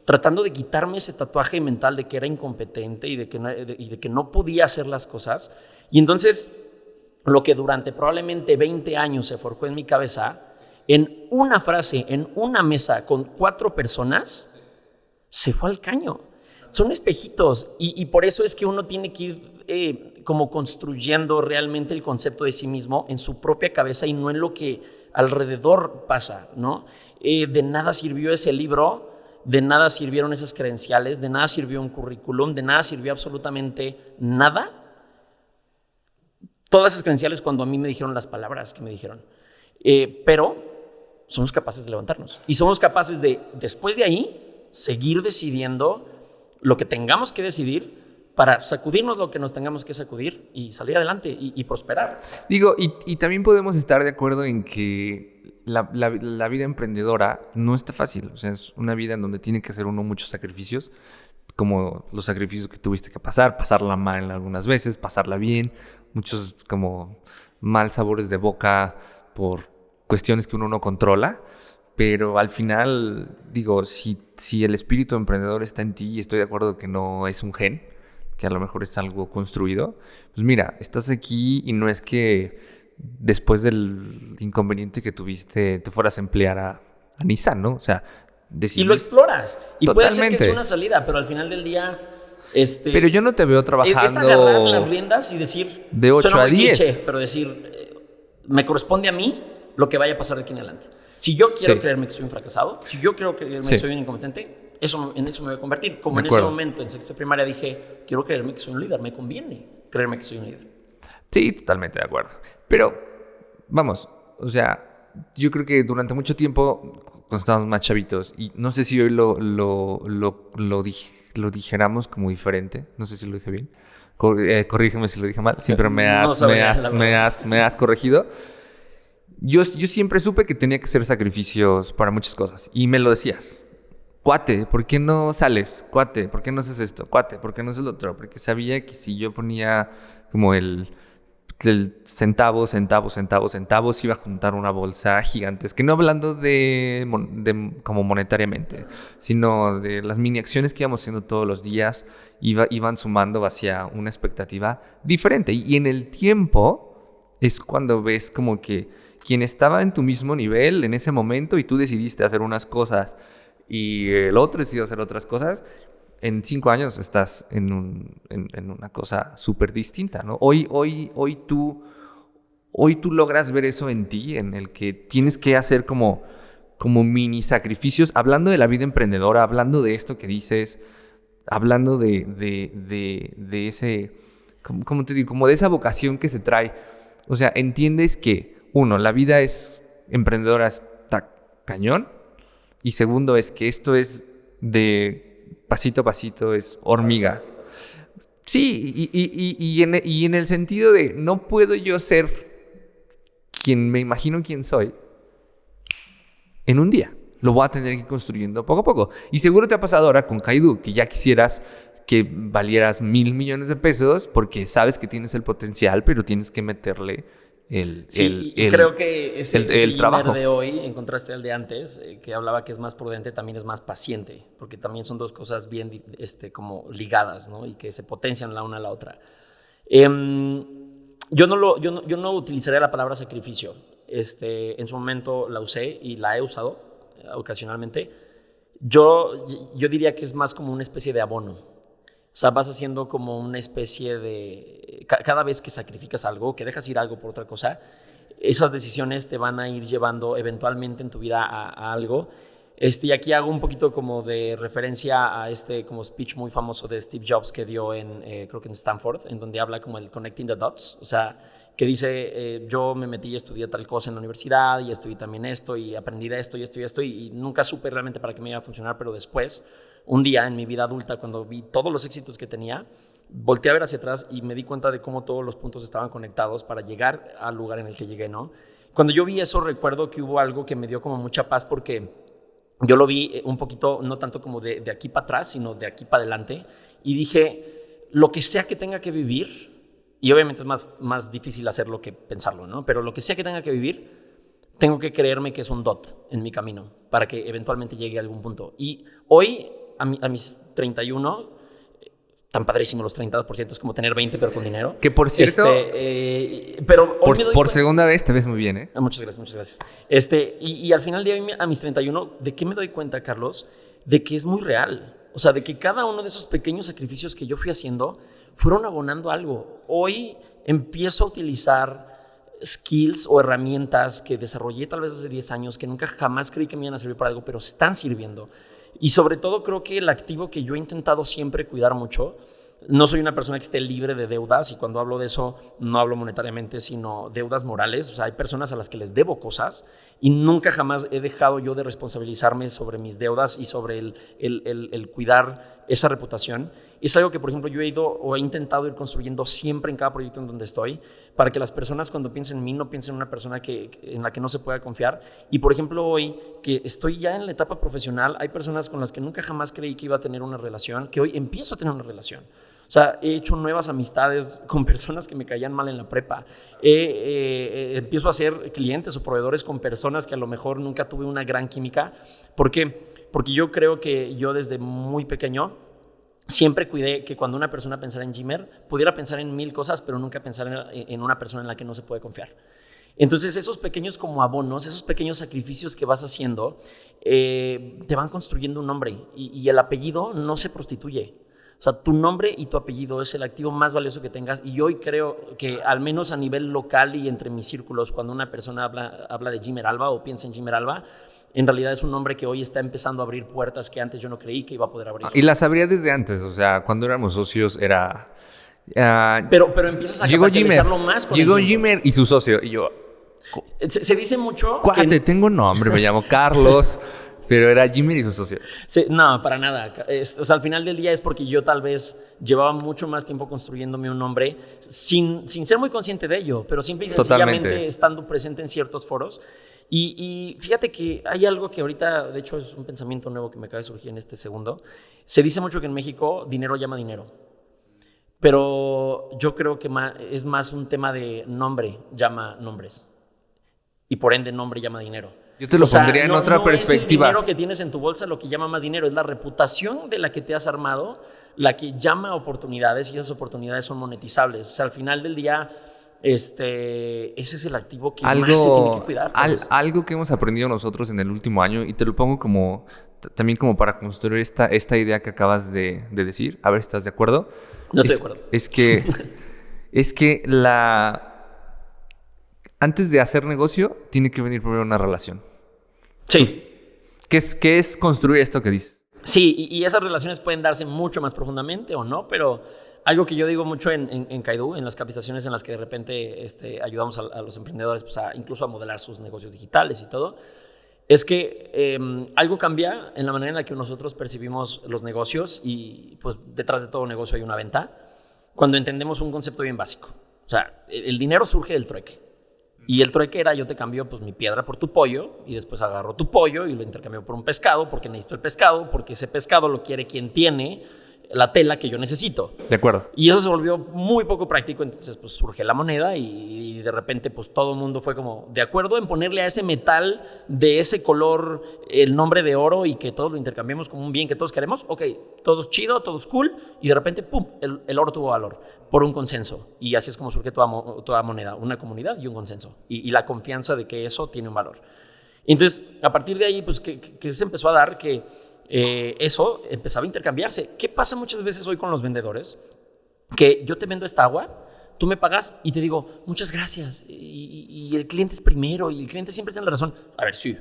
tratando de quitarme ese tatuaje mental de que era incompetente y de que no podía hacer las cosas. Y entonces, lo que durante probablemente 20 años se forjó en mi cabeza, en una frase, en una mesa con 4 personas, se fue al caño. Son espejitos, y por eso es que uno tiene que ir como construyendo realmente el concepto de sí mismo en su propia cabeza y no en lo que alrededor pasa, ¿no? De nada sirvió ese libro, de nada sirvieron esas credenciales, de nada sirvió un currículum, de nada sirvió absolutamente nada. Todas esas credenciales cuando a mí me dijeron las palabras que me dijeron. Pero somos capaces de levantarnos. Y somos capaces de, después de ahí, seguir decidiendo lo que tengamos que decidir para sacudirnos lo que nos tengamos que sacudir y salir adelante y prosperar. Digo, y también podemos estar de acuerdo en que la vida emprendedora no está fácil. O sea, es una vida en donde tiene que hacer uno muchos sacrificios, como los sacrificios que tuviste que pasarla mal algunas veces, pasarla bien, muchos como mal sabores de boca por cuestiones que uno no controla. Pero al final, digo, si el espíritu emprendedor está en ti, y estoy de acuerdo que no es un gen, que a lo mejor es algo construido, pues mira, estás aquí y no es que después del inconveniente que tuviste te fueras a emplear a Nissan, ¿no? O sea, y lo exploras. Y totalmente. Puede ser que es una salida, pero al final del día... pero yo no te veo trabajando... Es agarrar las riendas y decir... De 8 a 10. Cliché, pero decir, me corresponde a mí lo que vaya a pasar de aquí en adelante. Si yo quiero creerme que soy un fracasado, si yo quiero creerme que soy un incompetente, en eso me voy a convertir. Como en ese momento, en sexto de primaria, dije, quiero creerme que soy un líder, me conviene. creerme que soy un líder. Sí, totalmente de acuerdo. Pero, vamos, o sea, yo creo que durante mucho tiempo, cuando estábamos más chavitos, y no sé si hoy lo dijéramos como diferente, no sé si lo dije bien. Corrígeme si lo dije mal. Siempre me has corregido. Yo siempre supe que tenía que hacer sacrificios para muchas cosas. Y me lo decías. Cuate, ¿por qué no sales? Cuate, ¿por qué no haces esto? Cuate, ¿por qué no haces lo otro? Porque sabía que si yo ponía como el centavos, iba a juntar una bolsa gigantesca. No hablando de como monetariamente, sino de las mini acciones que íbamos haciendo todos los días, iban sumando hacia una expectativa diferente. Y en el tiempo es cuando ves como que quien estaba en tu mismo nivel en ese momento y tú decidiste hacer unas cosas y el otro decidió hacer otras cosas, en 5 años estás en una cosa súper distinta, ¿no? Hoy tú logras ver eso en ti, en el que tienes que hacer como mini sacrificios, hablando de la vida emprendedora, hablando de esto que dices, hablando de ese, ¿cómo te digo? Como de esa vocación que se trae. O sea, entiendes que, uno, la vida es emprendedora, está cañón, y segundo es que esto es de pasito a pasito, es hormiga. Sí, y en el sentido de no puedo yo ser quien me imagino quién soy en un día. Lo voy a tener que ir construyendo poco a poco. Y seguro te ha pasado ahora con Kaidu, que ya quisieras que valieras $1,000 millones porque sabes que tienes el potencial, pero tienes que meterle creo que el trabajo de hoy, en contraste al de antes, que hablaba que es más prudente, también es más paciente, porque también son dos cosas bien como ligadas, ¿no? Y que se potencian la una a la otra. Yo no utilizaría la palabra sacrificio. En su momento la usé y la he usado ocasionalmente. Yo diría que es más como una especie de abono. O sea, vas haciendo como una especie de... Cada vez que sacrificas algo, que dejas ir algo por otra cosa, esas decisiones te van a ir llevando eventualmente en tu vida a algo. Y aquí hago un poquito como de referencia a como speech muy famoso de Steve Jobs que dio creo que en Stanford, en donde habla como el connecting the dots. O sea, que dice, yo me metí y estudié tal cosa en la universidad y estudié también esto y aprendí de esto y esto y esto y nunca supe realmente para qué me iba a funcionar, pero después... Un día en mi vida adulta, cuando vi todos los éxitos que tenía, volteé a ver hacia atrás y me di cuenta de cómo todos los puntos estaban conectados para llegar al lugar en el que llegué, ¿no? Cuando yo vi eso, recuerdo que hubo algo que me dio como mucha paz porque yo lo vi un poquito, no tanto como de aquí para atrás, sino de aquí para adelante. Y dije, lo que sea que tenga que vivir, y obviamente es más difícil hacerlo que pensarlo, ¿no? Pero lo que sea que tenga que vivir, tengo que creerme que es un dot en mi camino para que eventualmente llegue a algún punto. Y hoy... A mis 31, tan padrísimo los 30%, es como tener 20 pero con dinero. Que por cierto, pero por segunda vez te ves muy bien, ¿eh? Muchas gracias. Y al final de hoy, a mis 31, ¿de qué me doy cuenta, Carlos? De que es muy real. O sea, de que cada uno de esos pequeños sacrificios que yo fui haciendo fueron abonando algo. Hoy empiezo a utilizar skills o herramientas que desarrollé tal vez hace 10 años, que nunca jamás creí que me iban a servir para algo, pero están sirviendo. Y sobre todo creo que el activo que yo he intentado siempre cuidar mucho, no soy una persona que esté libre de deudas y cuando hablo de eso no hablo monetariamente sino deudas morales, o sea hay personas a las que les debo cosas y nunca jamás he dejado yo de responsabilizarme sobre mis deudas y sobre el cuidar esa reputación. Es algo que por ejemplo yo he ido o he intentado ir construyendo siempre en cada proyecto en donde estoy para que las personas cuando piensen en mí no piensen en una persona en la que no se pueda confiar. Y por ejemplo hoy que estoy ya en la etapa profesional hay personas con las que nunca jamás creí que iba a tener una relación, que hoy empiezo a tener una relación. O sea, he hecho nuevas amistades con personas que me caían mal en la prepa. Empiezo a hacer clientes o proveedores con personas que a lo mejor nunca tuve una gran química. ¿Por qué? Porque yo creo que yo desde muy pequeño siempre cuidé que cuando una persona pensara en Jimmer, pudiera pensar en 1000 cosas, pero nunca pensar en una persona en la que no se puede confiar. Entonces, esos pequeños como abonos, esos pequeños sacrificios que vas haciendo, te van construyendo un nombre y el apellido no se prostituye. O sea, tu nombre y tu apellido es el activo más valioso que tengas y hoy creo que al menos a nivel local y entre mis círculos, cuando una persona habla de Jimmer Alba o piensa en Jimmer Alba, en realidad es un nombre que hoy está empezando a abrir puertas que antes yo no creí que iba a poder abrir. Y las abría desde antes, o sea, cuando éramos socios era Pero empiezas a capitalizarlo más con Llegó el tiempo. Jimmer y su socio. Y yo... Se dice mucho... Cuate, tengo nombre, me llamo Carlos... Pero era Jimmer y su socio. Sí, no, para nada. O sea, al final del día es porque yo tal vez llevaba mucho más tiempo construyéndome un nombre sin ser muy consciente de ello, pero simple y sencillamente estando presente en ciertos foros. Y fíjate que hay algo que ahorita, de hecho, es un pensamiento nuevo que me acaba de surgir en este segundo. Se dice mucho que en México dinero llama dinero. Pero yo creo que es más un tema de nombre llama nombres. Y por ende, nombre llama dinero. Yo te lo pondría en otra perspectiva. No es el dinero que tienes en tu bolsa lo que llama más dinero, es la reputación de la que te has armado, la que llama oportunidades, y esas oportunidades son monetizables. O sea, al final del día, ese es el activo que más se tiene que cuidar. Algo que hemos aprendido nosotros en el último año, y te lo pongo también como para construir esta idea que acabas de decir, a ver si estás de acuerdo. No estoy de acuerdo. Es que antes de hacer negocio, tiene que venir primero una relación. Sí. ¿Qué es construir esto que dices? Sí, y esas relaciones pueden darse mucho más profundamente o no, pero algo que yo digo mucho en Kaidu, en las capacitaciones en las que de repente ayudamos a los emprendedores pues incluso a modelar sus negocios digitales y todo, es que algo cambia en la manera en la que nosotros percibimos los negocios y pues detrás de todo negocio hay una venta, cuando entendemos un concepto bien básico. O sea, el dinero surge del trueque. Y el trueque era, yo te cambio pues mi piedra por tu pollo y después agarro tu pollo y lo intercambio por un pescado porque necesito el pescado, porque ese pescado lo quiere quien tiene la tela que yo necesito. De acuerdo. Y eso se volvió muy poco práctico, entonces pues surge la moneda y de repente pues todo el mundo fue como de acuerdo en ponerle a ese metal de ese color el nombre de oro y que todos lo intercambiemos como un bien que todos queremos. Ok, todo es chido, todo es cool y de repente pum, el oro tuvo valor por un consenso y así es como surge toda moneda, una comunidad y un consenso y la confianza de que eso tiene un valor. Entonces a partir de ahí pues que se empezó a dar que eso empezaba a intercambiarse. ¿Qué pasa muchas veces hoy con los vendedores? Que yo te vendo esta agua, tú me pagas y te digo, muchas gracias, y el cliente es primero, y el cliente siempre tiene la razón. A ver, sí,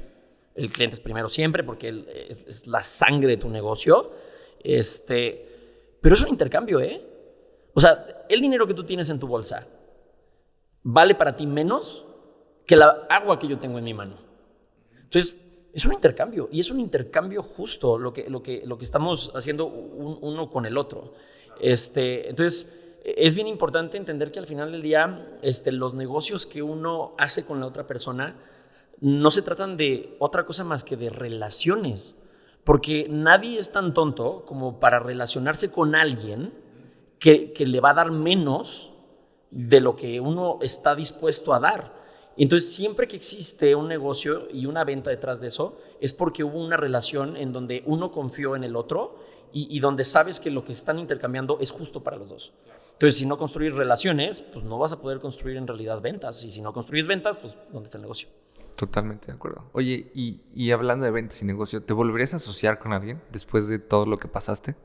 el cliente es primero siempre porque él es la sangre de tu negocio, pero es un intercambio, O sea, el dinero que tú tienes en tu bolsa vale para ti menos que la agua que yo tengo en mi mano. Entonces, es un intercambio y es un intercambio justo lo que estamos haciendo uno con el otro. Entonces, es bien importante entender que al final del día los negocios que uno hace con la otra persona no se tratan de otra cosa más que de relaciones. Porque nadie es tan tonto como para relacionarse con alguien que le va a dar menos de lo que uno está dispuesto a dar. Entonces, siempre que existe un negocio y una venta detrás de eso, es porque hubo una relación en donde uno confió en el otro y donde sabes que lo que están intercambiando es justo para los dos. Entonces, si no construyes relaciones, pues no vas a poder construir en realidad ventas. Y si no construyes ventas, pues ¿dónde está el negocio? Totalmente de acuerdo. Oye, y hablando de ventas y negocio, ¿te volverías a asociar con alguien después de todo lo que pasaste?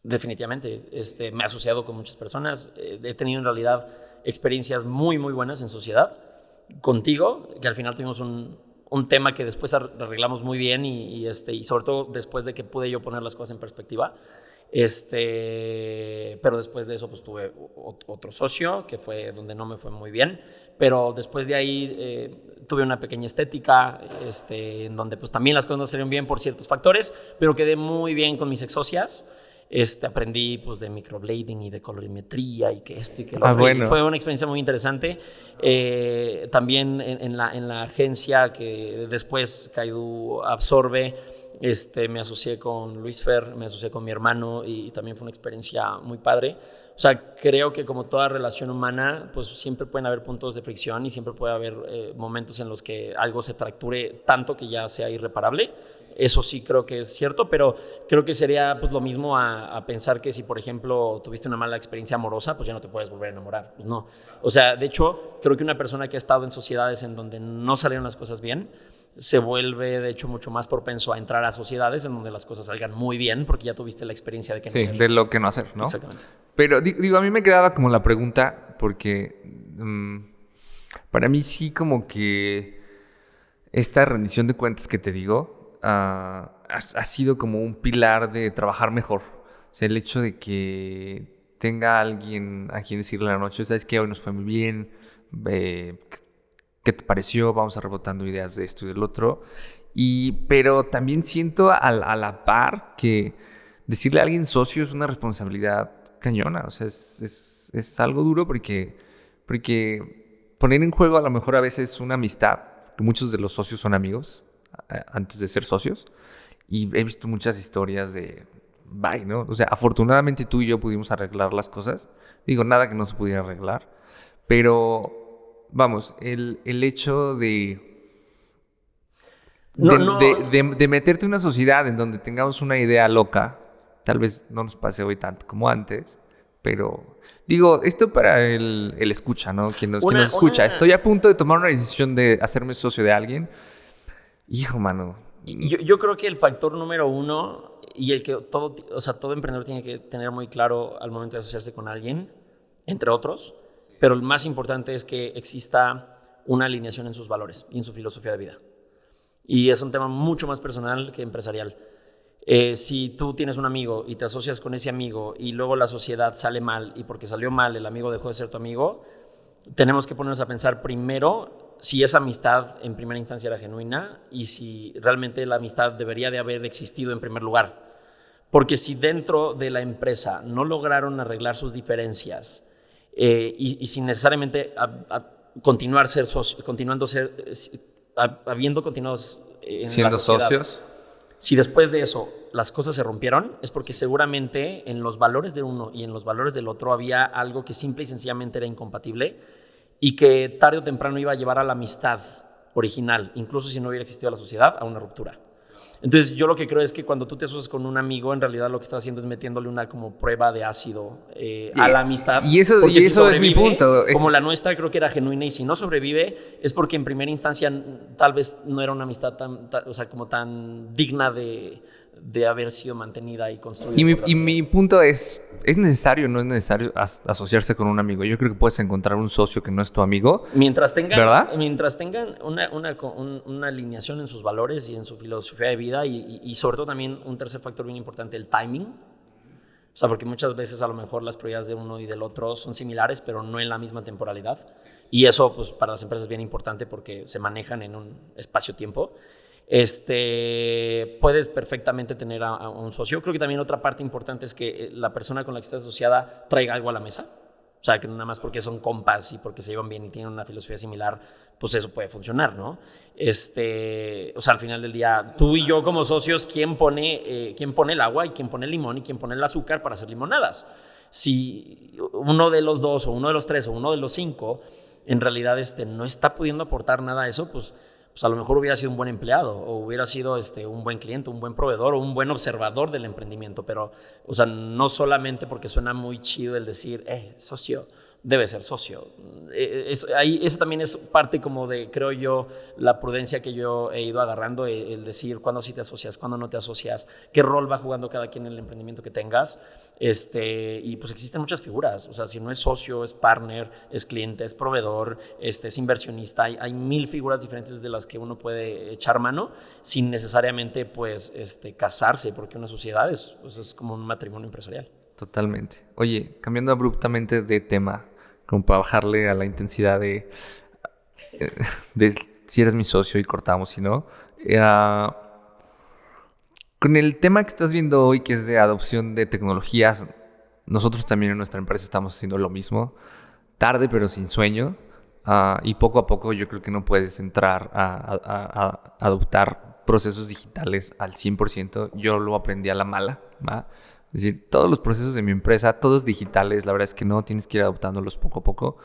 Definitivamente. Me he asociado con muchas personas. He tenido en realidad experiencias muy, muy buenas en sociedad. Contigo, que al final tuvimos un tema que después arreglamos muy bien y sobre todo después de que pude yo poner las cosas en perspectiva. Pero después de eso pues tuve otro socio que fue donde no me fue muy bien, pero después de ahí tuve una pequeña estética en donde pues también las cosas no salieron bien por ciertos factores, pero quedé muy bien con mis ex socias. Aprendí pues de microblading y de colorimetría y que esto y que lo otro. Bueno. Fue una experiencia muy interesante. También en la agencia que después Kaidu absorbe, me asocié con Luis Fer, me asocié con mi hermano y también fue una experiencia muy padre. O sea, creo que como toda relación humana, pues siempre pueden haber puntos de fricción y siempre puede haber momentos en los que algo se fracture tanto que ya sea irreparable. Eso sí creo que es cierto, pero creo que sería pues lo mismo a pensar que si, por ejemplo, tuviste una mala experiencia amorosa, pues ya no te puedes volver a enamorar. Pues no. O sea, de hecho, creo que una persona que ha estado en sociedades en donde no salieron las cosas bien, se vuelve, de hecho, mucho más propenso a entrar a sociedades en donde las cosas salgan muy bien, porque ya tuviste la experiencia de que no hacer. Sí, de lo que no hacer, ¿no? Exactamente. Pero digo, a mí me quedaba como la pregunta, porque para mí sí como que esta rendición de cuentas que te digo, ha sido como un pilar de trabajar mejor. O sea, el hecho de que tenga alguien a quien decirle en la noche, ¿sabes qué? Hoy nos fue muy bien, ¿qué te pareció? Vamos a rebotando ideas de esto y del otro. Pero también siento a la par que decirle a alguien socio es una responsabilidad cañona. O sea, es algo duro porque poner en juego a lo mejor a veces una amistad, que muchos de los socios son amigos antes de ser socios. Y he visto muchas historias de bye, ¿no? O sea, afortunadamente tú y yo pudimos arreglar las cosas. Digo, nada que no se pudiera arreglar. Pero, vamos, el hecho de meterte en una sociedad en donde tengamos una idea loca, tal vez no nos pase hoy tanto como antes, pero digo, esto para el escucha, ¿no? Quien nos escucha. Estoy a punto de tomar una decisión de hacerme socio de alguien. Hijo, mano. Yo creo que el factor número uno y el que todo emprendedor tiene que tener muy claro al momento de asociarse con alguien, entre otros, pero el más importante es que exista una alineación en sus valores y en su filosofía de vida. Y es un tema mucho más personal que empresarial. Si tú tienes un amigo y te asocias con ese amigo y luego la sociedad sale mal y porque salió mal el amigo dejó de ser tu amigo, tenemos que ponernos a pensar primero si esa amistad en primera instancia era genuina y si realmente la amistad debería de haber existido en primer lugar. Porque si dentro de la empresa no lograron arreglar sus diferencias y sin necesariamente habiendo continuado en siendo la sociedad, socios, si después de eso las cosas se rompieron, es porque seguramente en los valores de uno y en los valores del otro había algo que simple y sencillamente era incompatible y que tarde o temprano iba a llevar a la amistad original, incluso si no hubiera existido la sociedad, a una ruptura. Entonces yo lo que creo es que cuando tú te asocias con un amigo, en realidad lo que estás haciendo es metiéndole una como prueba de ácido a la amistad. Y eso es mi punto. Como la nuestra creo que era genuina y si no sobrevive es porque en primera instancia tal vez no era una amistad tan digna de haber sido mantenida y construida. Y mi punto ¿es necesario o no es necesario asociarse con un amigo? Yo creo que puedes encontrar un socio que no es tu amigo. Mientras tengan ¿verdad? una alineación en sus valores y en su filosofía de vida y sobre todo también un tercer factor bien importante, el timing. O sea, porque muchas veces a lo mejor las prioridades de uno y del otro son similares, pero no en la misma temporalidad. Y eso pues para las empresas es bien importante porque se manejan en un espacio-tiempo. Puedes perfectamente tener a un socio. Creo que también otra parte importante es que la persona con la que estás asociada traiga algo a la mesa. O sea, que nada más porque son compas y porque se llevan bien y tienen una filosofía similar, pues eso puede funcionar, ¿no? O sea, al final del día, tú y yo como socios, ¿quién pone el agua y quién pone el limón y quién pone el azúcar para hacer limonadas? Si uno de los dos o uno de los tres o uno de los cinco en realidad no está pudiendo aportar nada a eso, pues a lo mejor hubiera sido un buen empleado o hubiera sido un buen cliente, un buen proveedor o un buen observador del emprendimiento, pero o sea, no solamente porque suena muy chido el decir, socio, debe ser socio. Eso también es parte como de, creo yo, la prudencia que yo he ido agarrando, el decir cuándo sí te asocias, cuándo no te asocias, qué rol va jugando cada quien en el emprendimiento que tengas. Y pues existen muchas figuras, o sea, si no es socio, es partner, es cliente, es proveedor, es inversionista, hay 1000 figuras diferentes de las que uno puede echar mano sin necesariamente pues casarse, porque una sociedad es como un matrimonio empresarial. Totalmente. Oye, cambiando abruptamente de tema, como para bajarle a la intensidad de si eres mi socio y cortamos, si no. Con el tema que estás viendo hoy, que es de adopción de tecnologías, nosotros también en nuestra empresa estamos haciendo lo mismo. Tarde, pero sin sueño. Y poco a poco yo creo que no puedes entrar a adoptar procesos digitales al 100%. Yo lo aprendí a la mala, ¿va? Es decir, todos los procesos de mi empresa, todos digitales, la verdad es que no, tienes que ir adoptándolos poco a poco.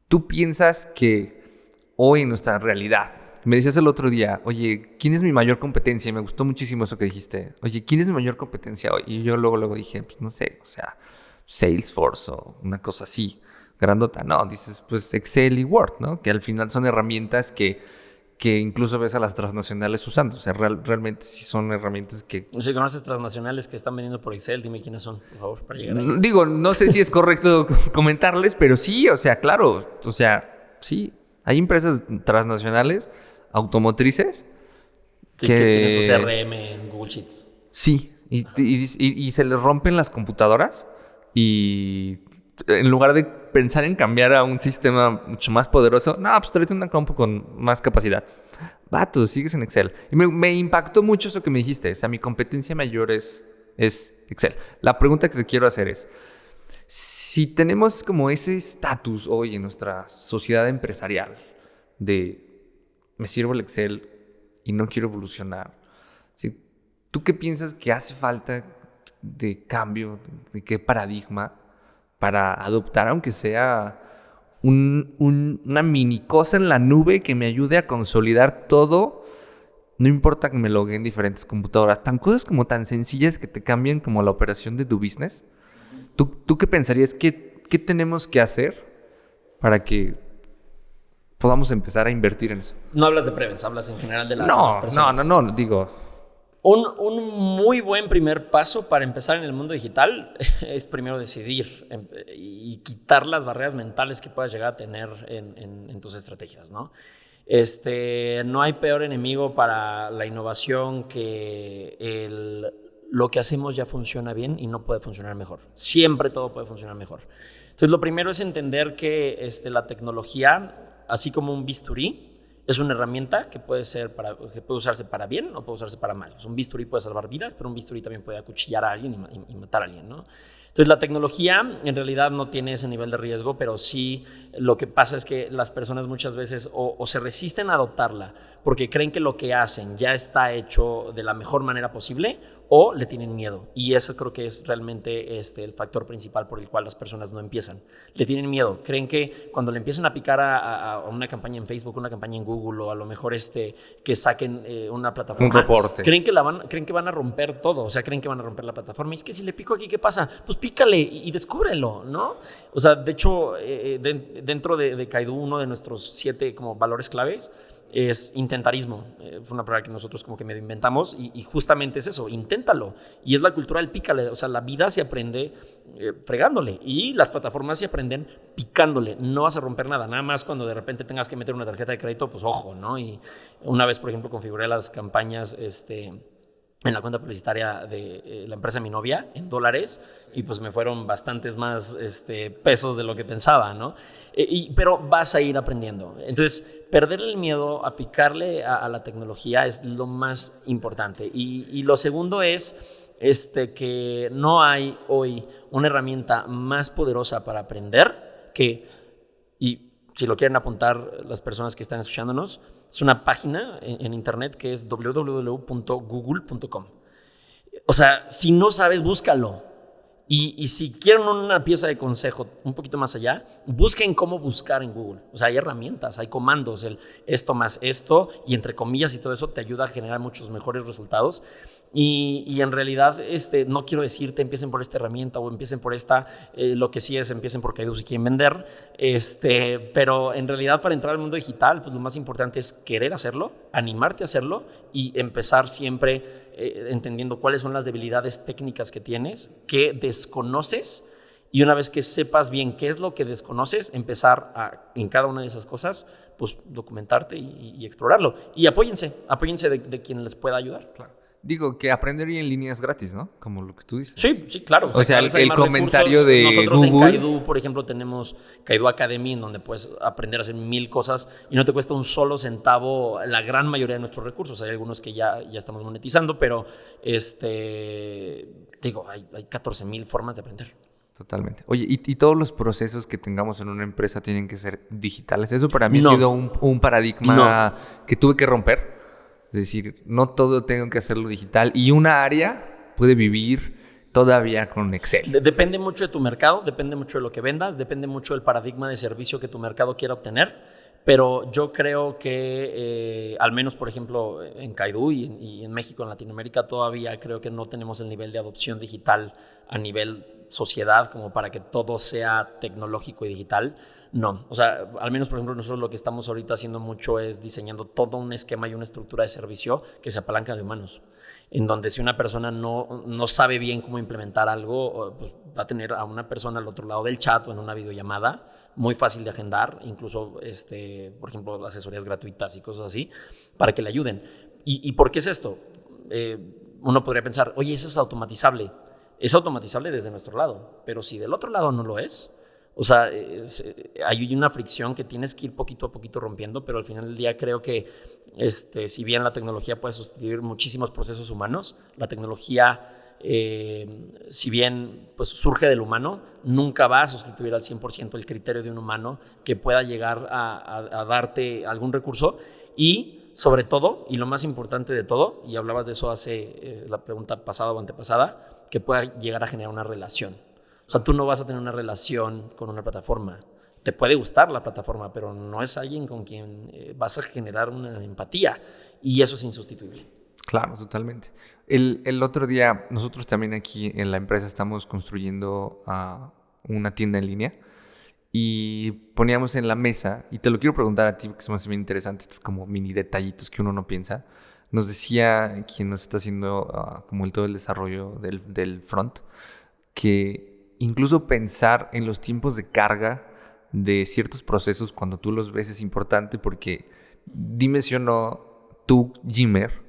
¿Tú piensas que hoy en nuestra realidad, me decías el otro día, oye, ¿quién es mi mayor competencia? Y me gustó muchísimo eso que dijiste. Oye, ¿quién es mi mayor competencia hoy? Y yo luego dije, pues no sé, o sea, Salesforce o una cosa así, grandota. No, dices, pues Excel y Word, ¿no? Que al final son herramientas que incluso ves a las transnacionales usando. O sea, realmente sí son herramientas que... Si conoces transnacionales que están vendiendo por Excel, dime quiénes son, por favor, para llegar a ellos. Digo, no sé si es correcto comentarles, pero sí, o sea, claro. O sea, sí, hay empresas transnacionales automotrices sí, que tienen su CRM en Google Sheets. Sí, y se les rompen las computadoras Y en lugar de pensar en cambiar a un sistema mucho más poderoso, no, pues tráete una compu con más capacidad. Vato, sigues en Excel. Y me impactó mucho eso que me dijiste. O sea, mi competencia mayor es Excel. La pregunta que te quiero hacer es, si tenemos como ese estatus hoy en nuestra sociedad empresarial de me sirvo el Excel y no quiero evolucionar, ¿sí? ¿Tú qué piensas que hace falta de cambio, de qué paradigma para adoptar, aunque sea una mini cosa en la nube que me ayude a consolidar todo? No importa que me logue en diferentes computadoras, tan cosas como tan sencillas que te cambian como la operación de tu business. ¿Tú qué pensarías? ¿Qué tenemos que hacer para que podamos empezar a invertir en eso? No hablas de Prevens, hablas en general de las personas. No, digo... Un muy buen primer paso para empezar en el mundo digital es primero decidir y quitar las barreras mentales que puedas llegar a tener en tus estrategias, ¿no? No hay peor enemigo para la innovación que lo que hacemos ya funciona bien y no puede funcionar mejor. Siempre todo puede funcionar mejor. Entonces, lo primero es entender que la tecnología, así como un bisturí, es una herramienta que puede usarse para bien o puede usarse para mal. Un bisturí puede salvar vidas, pero un bisturí también puede acuchillar a alguien y matar a alguien, ¿no? Entonces, la tecnología en realidad no tiene ese nivel de riesgo, pero sí lo que pasa es que las personas muchas veces o se resisten a adoptarla porque creen que lo que hacen ya está hecho de la mejor manera posible, o le tienen miedo. Y eso creo que es realmente el factor principal por el cual las personas no empiezan. Le tienen miedo. Creen que cuando le empiezan a picar a una campaña en Facebook, una campaña en Google, o a lo mejor que saquen una plataforma, un reporte, creen que van a romper todo. O sea, creen que van a romper la plataforma. Y es que si le pico aquí, ¿qué pasa? Pues pícale y descúbrelo, ¿no? O sea, de hecho, dentro de Kaidu, uno de nuestros 7 como valores claves es intentarismo. Fue una palabra que nosotros como que medio inventamos y justamente es eso, inténtalo. Y es la cultura del pícale. O sea, la vida se aprende fregándole y las plataformas se aprenden picándole. No vas a romper nada más cuando de repente tengas que meter una tarjeta de crédito, pues ojo, ¿no? Y una vez, por ejemplo, configuré las campañas en la cuenta publicitaria de la empresa de mi novia en dólares y pues me fueron bastantes más pesos de lo que pensaba, ¿no? Pero vas a ir aprendiendo. Entonces, perder el miedo a picarle a la tecnología es lo más importante. Y lo segundo es que no hay hoy una herramienta más poderosa para aprender y si lo quieren apuntar las personas que están escuchándonos, es una página en internet que es www.google.com. O sea, si no sabes, búscalo. Y si quieren una pieza de consejo un poquito más allá, busquen cómo buscar en Google. O sea, hay herramientas, hay comandos, esto más esto, y entre comillas y todo eso te ayuda a generar muchos mejores resultados. Y en realidad, no quiero decirte empiecen por esta herramienta o empiecen por esta, lo que sí es empiecen por Kaidu si quieren vender, pero en realidad para entrar al mundo digital, pues lo más importante es querer hacerlo, animarte a hacerlo y empezar siempre entendiendo cuáles son las debilidades técnicas que tienes, que desconoces, y una vez que sepas bien qué es lo que desconoces, empezar en cada una de esas cosas, pues documentarte y explorarlo. Y apóyense de quien les pueda ayudar. Claro. Digo que aprender en línea es gratis, ¿no? Como lo que tú dices. Sí, claro. O sea, el comentario de nosotros Google. En Kaidu, por ejemplo, tenemos Kaidu Academy, en donde puedes aprender a hacer 1000 cosas y no te cuesta un solo centavo la gran mayoría de nuestros recursos. Hay algunos que ya estamos monetizando, pero hay 14,000 formas de aprender. Totalmente. Oye, ¿y todos los procesos que tengamos en una empresa tienen que ser digitales? Eso para mí ha sido un paradigma que tuve que romper. Es decir, no todo tengo que hacerlo digital y una área puede vivir todavía con Excel. Depende mucho de tu mercado, depende mucho de lo que vendas, depende mucho del paradigma de servicio que tu mercado quiera obtener, pero yo creo que al menos, por ejemplo, en Kaidu y en México, en Latinoamérica, todavía creo que no tenemos el nivel de adopción digital a nivel sociedad como para que todo sea tecnológico y digital. No, o sea, al menos por ejemplo nosotros lo que estamos ahorita haciendo mucho es diseñando todo un esquema y una estructura de servicio que se apalanca de humanos, en donde si una persona no sabe bien cómo implementar algo, pues va a tener a una persona al otro lado del chat o en una videollamada, muy fácil de agendar, incluso por ejemplo asesorías gratuitas y cosas así, para que le ayuden. ¿Y por qué es esto? Uno podría pensar, oye, eso es automatizable. es automatizable desde nuestro lado, pero si del otro lado no lo es, o sea, hay una fricción que tienes que ir poquito a poquito rompiendo, pero al final del día creo que si bien la tecnología puede sustituir muchísimos procesos humanos, la tecnología, si bien pues, surge del humano, nunca va a sustituir al 100% el criterio de un humano que pueda llegar a darte algún recurso y, sobre todo, y lo más importante de todo, y hablabas de eso hace la pregunta pasada o antepasada, que pueda llegar a generar una relación. O sea, tú no vas a tener una relación con una plataforma. Te puede gustar la plataforma, pero no es alguien con quien vas a generar una empatía. Y eso es insustituible. Claro, totalmente. El otro día, nosotros también aquí en la empresa estamos construyendo una tienda en línea y poníamos en la mesa, y te lo quiero preguntar a ti porque se me hace bien interesante, estos como mini detallitos que uno no piensa. Nos decía quien nos está haciendo como todo el desarrollo del front, que incluso pensar en los tiempos de carga de ciertos procesos cuando tú los ves es importante porque dime si o no, tú, Jimmer,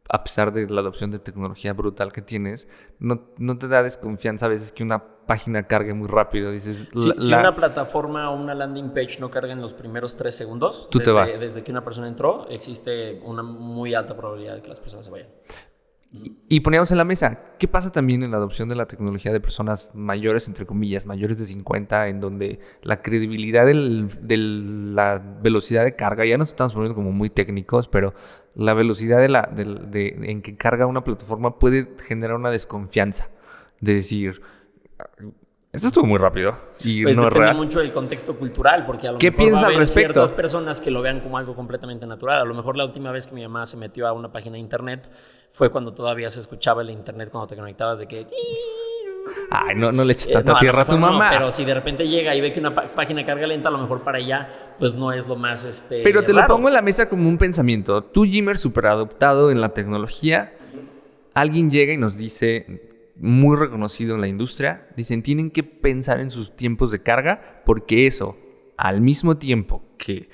a pesar de la adopción de tecnología brutal que tienes, no te da desconfianza a veces que una página cargue muy rápido. Dices, si una plataforma o una landing page no carga en los primeros 3 segundos, tú te vas. Desde que una persona entró, existe una muy alta probabilidad de que las personas se vayan. Y poníamos en la mesa, ¿qué pasa también en la adopción de la tecnología de personas mayores, entre comillas, mayores de 50, en donde la credibilidad de la velocidad de carga, ya nos estamos poniendo como muy técnicos, pero la velocidad en que carga una plataforma puede generar una desconfianza de decir, esto estuvo muy rápido y pues no es depende real. mucho del contexto cultural, porque a lo ¿Qué mejor piensas va a al haber respecto? ciertas personas que lo vean como algo completamente natural. A lo mejor la última vez que mi mamá se metió a una página de internet fue cuando todavía se escuchaba el internet cuando te conectabas de que... Ay, no le eches tanta tierra a tu mamá. No, pero si de repente llega y ve que una página carga lenta, a lo mejor para ella pues no es lo más Pero te raro. lo pongo en la mesa como un pensamiento. Tú, Jimmer, súper adoptado en la tecnología, alguien llega y nos dice, muy reconocido en la industria, dicen, tienen que pensar en sus tiempos de carga porque eso, al mismo tiempo que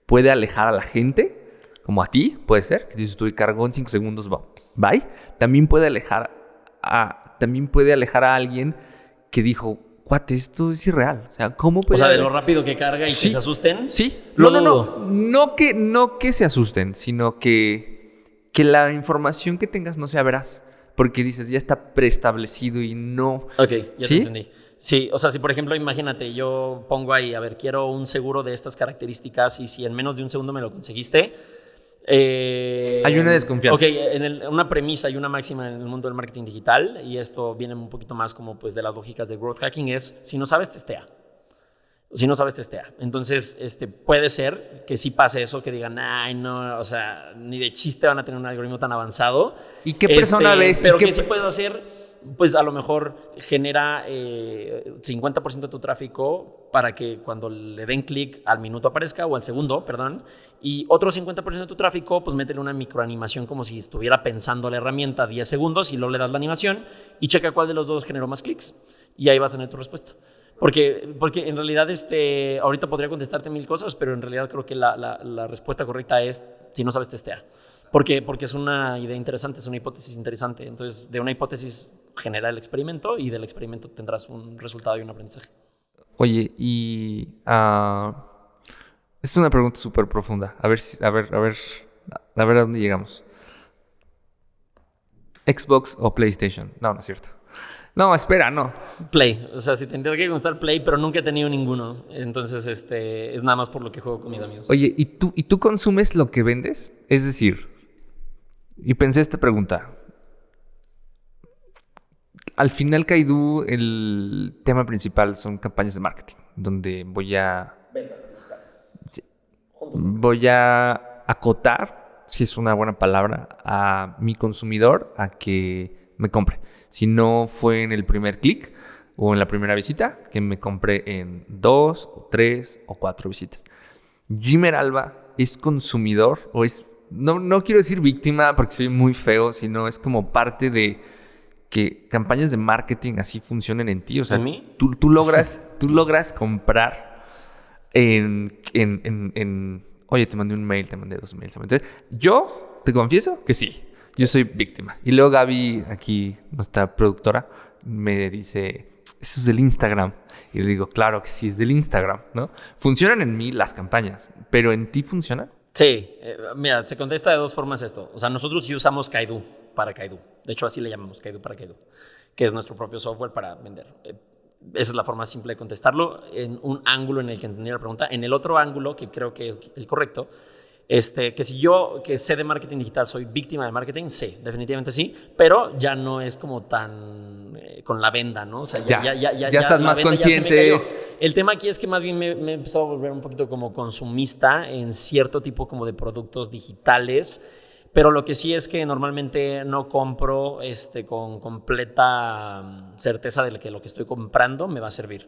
puede alejar a la gente, como a ti, puede ser, que dices tú y cargó en 5 segundos, bye, también puede alejar a alguien que dijo, cuate, esto es irreal. O sea, ¿cómo puede de lo rápido que carga y sí, que se asusten. Sí. Lo No. dudo. No que se asusten, sino que la información que tengas no sea veraz. Porque dices, ya está preestablecido y no... Ok, ya ¿sí? te entendí. Sí, o sea, si por ejemplo, imagínate, yo pongo ahí, a ver, quiero un seguro de estas características y si en menos de un segundo me lo conseguiste... hay una desconfianza. Ok, una premisa y una máxima en el mundo del marketing digital, y esto viene un poquito más como pues de las lógicas de growth hacking, es si no sabes, testea. Si no sabes, testea. Entonces, puede ser que sí pase eso, que digan, ay, no, o sea, ni de chiste van a tener un algoritmo tan avanzado. ¿Y qué persona ves? Pero que sí puedes hacer, pues a lo mejor genera 50% de tu tráfico para que cuando le den clic al minuto aparezca, o al segundo, perdón, y otro 50% de tu tráfico, pues métele una microanimación como si estuviera pensando la herramienta 10 segundos y luego le das la animación y checa cuál de los dos generó más clics y ahí vas a tener tu respuesta. Porque en realidad ahorita podría contestarte 1000 cosas, pero en realidad creo que la respuesta correcta es, si no sabes, testea. Porque es una idea interesante, es una hipótesis interesante. Entonces, de una hipótesis genera el experimento y del experimento tendrás un resultado y un aprendizaje. Oye, y... esta es una pregunta súper profunda. A ver a dónde llegamos. ¿Xbox o PlayStation? No es cierto. No, espera, no. Play. O sea, si tendría que contestar Play, pero nunca he tenido ninguno. Entonces, es nada más por lo que juego con mis amigos. Oye, ¿y tú consumes lo que vendes? Es decir, y pensé esta pregunta. Al final, Kaidu, el tema principal son campañas de marketing, donde voy a acotar, si es una buena palabra, a mi consumidor a que me compre. Si no fue en el primer clic o en la primera visita, que me compre en 2 o 3 o 4 visitas. Jimmer Alba es consumidor o es, no quiero decir víctima porque soy muy feo, sino es como parte de que campañas de marketing así funcionen en ti. O sea, tú logras comprar oye, te mandé un mail, te mandé 2 mails. Entonces, yo te confieso que sí, yo soy víctima. Y luego Gaby, aquí, nuestra productora, me dice, eso es del Instagram. Y le digo, claro que sí es del Instagram, ¿no? Funcionan en mí las campañas, pero ¿en ti funciona? Sí, mira, se contesta de dos formas esto. O sea, nosotros sí usamos Kaidu para Kaidu. De hecho, así le llamamos, Kaidu para Kaidu, que es nuestro propio software para vender. Esa es la forma simple de contestarlo en un ángulo en el que entendí la pregunta. En el otro ángulo, que creo que es el correcto, que si yo que sé de marketing digital soy víctima del marketing, sí, definitivamente sí, pero ya no es como tan con la venda, ¿no? O sea, ya estás más consciente. El tema aquí es que más bien me he empezado a volver un poquito como consumista en cierto tipo como de productos digitales, pero lo que sí es que normalmente no compro con completa certeza de que lo que estoy comprando me va a servir.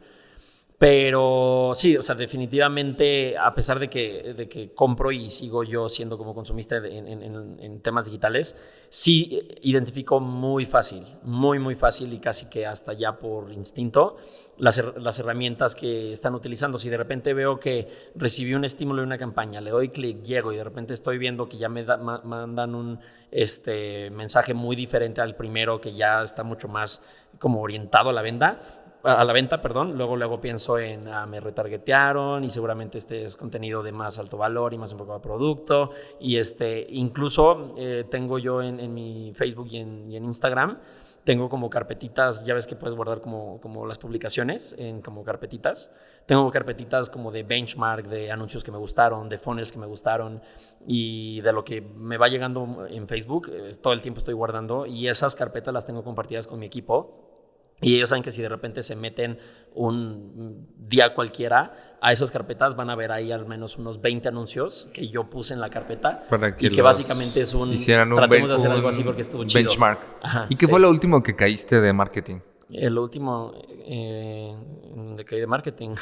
Pero sí, o sea, definitivamente, a pesar de que compro y sigo yo siendo como consumista en temas digitales, sí identifico muy fácil, muy fácil y casi que hasta ya por instinto las herramientas que están utilizando. Si de repente veo que recibí un estímulo de una campaña, le doy clic, llego y de repente estoy viendo que ya me mandan un mensaje muy diferente al primero, que ya está mucho más como orientado a la venta, perdón. Luego pienso en me retargetearon y seguramente este es contenido de más alto valor y más enfocado a producto. Y incluso tengo yo en mi Facebook y en Instagram, tengo como carpetitas, ya ves que puedes guardar como las publicaciones en como carpetitas. Tengo carpetitas como de benchmark, de anuncios que me gustaron, de funnels que me gustaron y de lo que me va llegando en Facebook. Todo el tiempo estoy guardando y esas carpetas las tengo compartidas con mi equipo. Y ellos saben que si de repente se meten un día cualquiera a esas carpetas, van a ver ahí al menos unos 20 anuncios que yo puse en la carpeta. Para que y que básicamente es tratemos de hacer algo así porque estuvo chido. Benchmark. Ajá, ¿y qué fue lo último que caíste de marketing? Lo último de caí de marketing,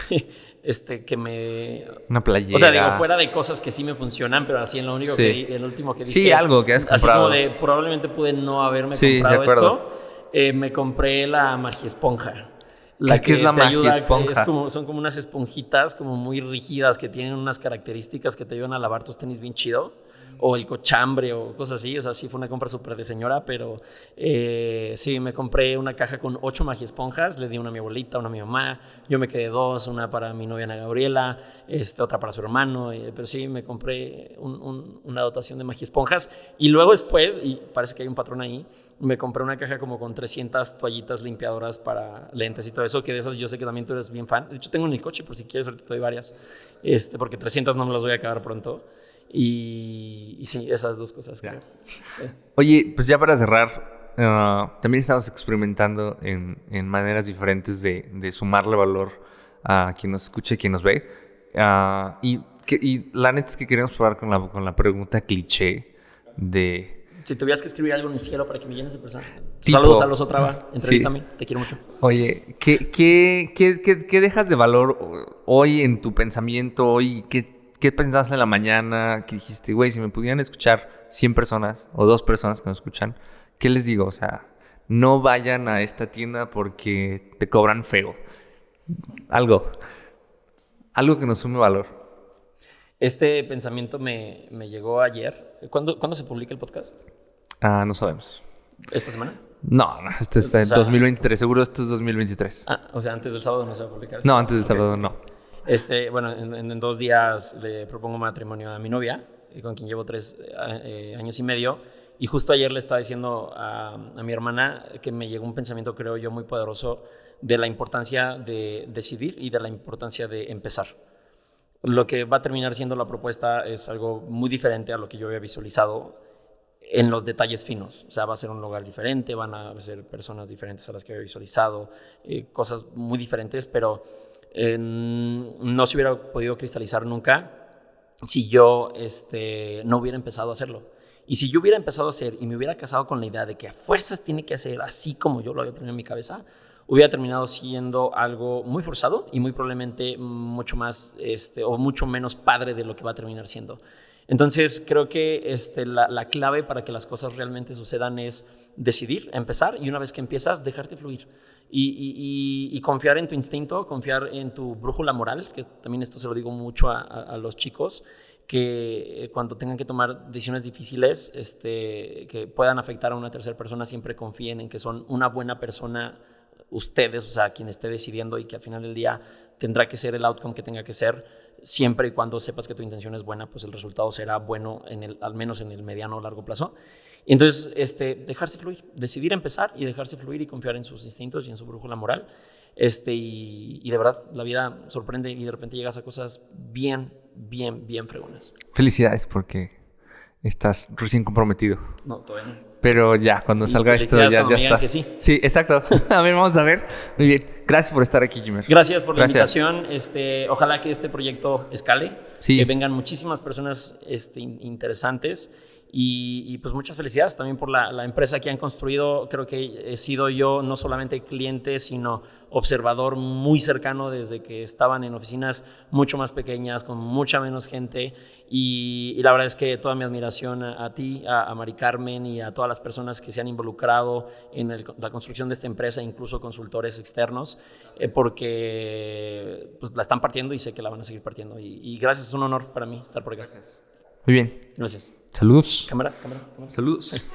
que me... Una playera. O sea, digo, fuera de cosas que sí me funcionan, pero así en lo único el último que dije. Sí, algo que has comprado. Así como de, probablemente pude no haberme comprado esto. Me compré la Magiesponja. ¿Qué es la Magiesponja? Son como unas esponjitas como muy rígidas que tienen unas características que te ayudan a lavar tus tenis bien chido. O el cochambre o cosas así. O sea, sí fue una compra súper de señora, pero sí, me compré una caja con 8 Magiesponjas. Le di una a mi abuelita, una a mi mamá. Yo me quedé 2, una para mi novia Ana Gabriela, otra para su hermano. Pero sí, me compré una dotación de Magiesponjas. Y luego después, y parece que hay un patrón ahí, me compré una caja como con 300 toallitas limpiadoras para lentes y todo eso, que de esas yo sé que también tú eres bien fan. De hecho, tengo en el coche, por si quieres, ahorita te doy varias. Porque 300 no me las voy a acabar pronto. Y sí, esas dos cosas. Creo. Sí. Oye, pues ya para cerrar, también estamos experimentando en maneras diferentes de sumarle valor a quien nos escucha y quien nos ve. Y la neta es que queremos probar con la pregunta cliché de... Si tuvieras que escribir algo en el cielo para que me llenes de personas. Saludos a los Otrava, entrevístame, sí. Te quiero mucho. Oye, ¿qué dejas de valor hoy en tu pensamiento? Hoy, ¿Qué pensaste en la mañana? Que dijiste, güey, si me pudieran escuchar 100 personas o 2 personas que nos escuchan, ¿qué les digo? O sea, no vayan a esta tienda porque te cobran feo. Algo que nos sume valor. Este pensamiento me llegó ayer. ¿Cuándo se publica el podcast? No sabemos. ¿Esta semana? No, este es 2023. Seguro esto es 2023. O sea, antes del sábado no se va a publicar. No, antes del sábado no. Bueno, en 2 días le propongo matrimonio a mi novia, con quien llevo 3 años y medio. Y justo ayer le estaba diciendo a mi hermana que me llegó un pensamiento, creo yo, muy poderoso de la importancia de decidir y de la importancia de empezar. Lo que va a terminar siendo la propuesta es algo muy diferente a lo que yo había visualizado en los detalles finos. O sea, va a ser un lugar diferente, van a ser personas diferentes a las que había visualizado, cosas muy diferentes, pero no se hubiera podido cristalizar nunca si yo no hubiera empezado a hacerlo. Y si yo hubiera empezado a hacer y me hubiera casado con la idea de que a fuerzas tiene que hacer así como yo lo había planeado en mi cabeza, hubiera terminado siendo algo muy forzado y muy probablemente mucho más o mucho menos padre de lo que va a terminar siendo. Entonces creo que la clave para que las cosas realmente sucedan es decidir, empezar, y una vez que empiezas, dejarte fluir y confiar en tu instinto, confiar en tu brújula moral, que también esto se lo digo mucho a los chicos, que cuando tengan que tomar decisiones difíciles que puedan afectar a una tercera persona, siempre confíen en que son una buena persona ustedes, o sea, quien esté decidiendo, y que al final del día tendrá que ser el outcome que tenga que ser, siempre y cuando sepas que tu intención es buena, pues el resultado será bueno al menos en el mediano o largo plazo. Y entonces, dejarse fluir, decidir empezar y dejarse fluir y confiar en sus instintos y en su brújula moral. Y de verdad, la vida sorprende y de repente llegas a cosas bien fregonas. Felicidades porque estás recién comprometido. No, todavía no. Pero ya, cuando salga esto ya está. Que sí. Sí, exacto. A ver, vamos a ver. Muy bien. Gracias por estar aquí, Jimmer. Gracias por la invitación. Ojalá que este proyecto escale. Sí. Que vengan muchísimas personas interesantes. Y pues muchas felicidades también por la empresa que han construido. Creo que he sido yo no solamente cliente, sino observador muy cercano desde que estaban en oficinas mucho más pequeñas, con mucha menos gente. Y la verdad es que toda mi admiración a ti, a Mari Carmen y a todas las personas que se han involucrado en la construcción de esta empresa, incluso consultores externos, porque pues la están partiendo y sé que la van a seguir partiendo. Y gracias, es un honor para mí estar por acá. Gracias. Muy bien. Gracias. Saludos. Cámara. Saludos.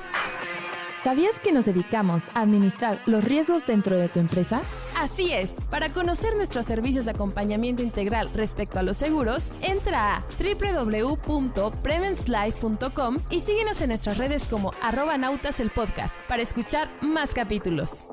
¿Sabías que nos dedicamos a administrar los riesgos dentro de tu empresa? Así es, para conocer nuestros servicios de acompañamiento integral respecto a los seguros, entra a www.prevenslife.com y síguenos en nuestras redes como @nautaselpodcast para escuchar más capítulos.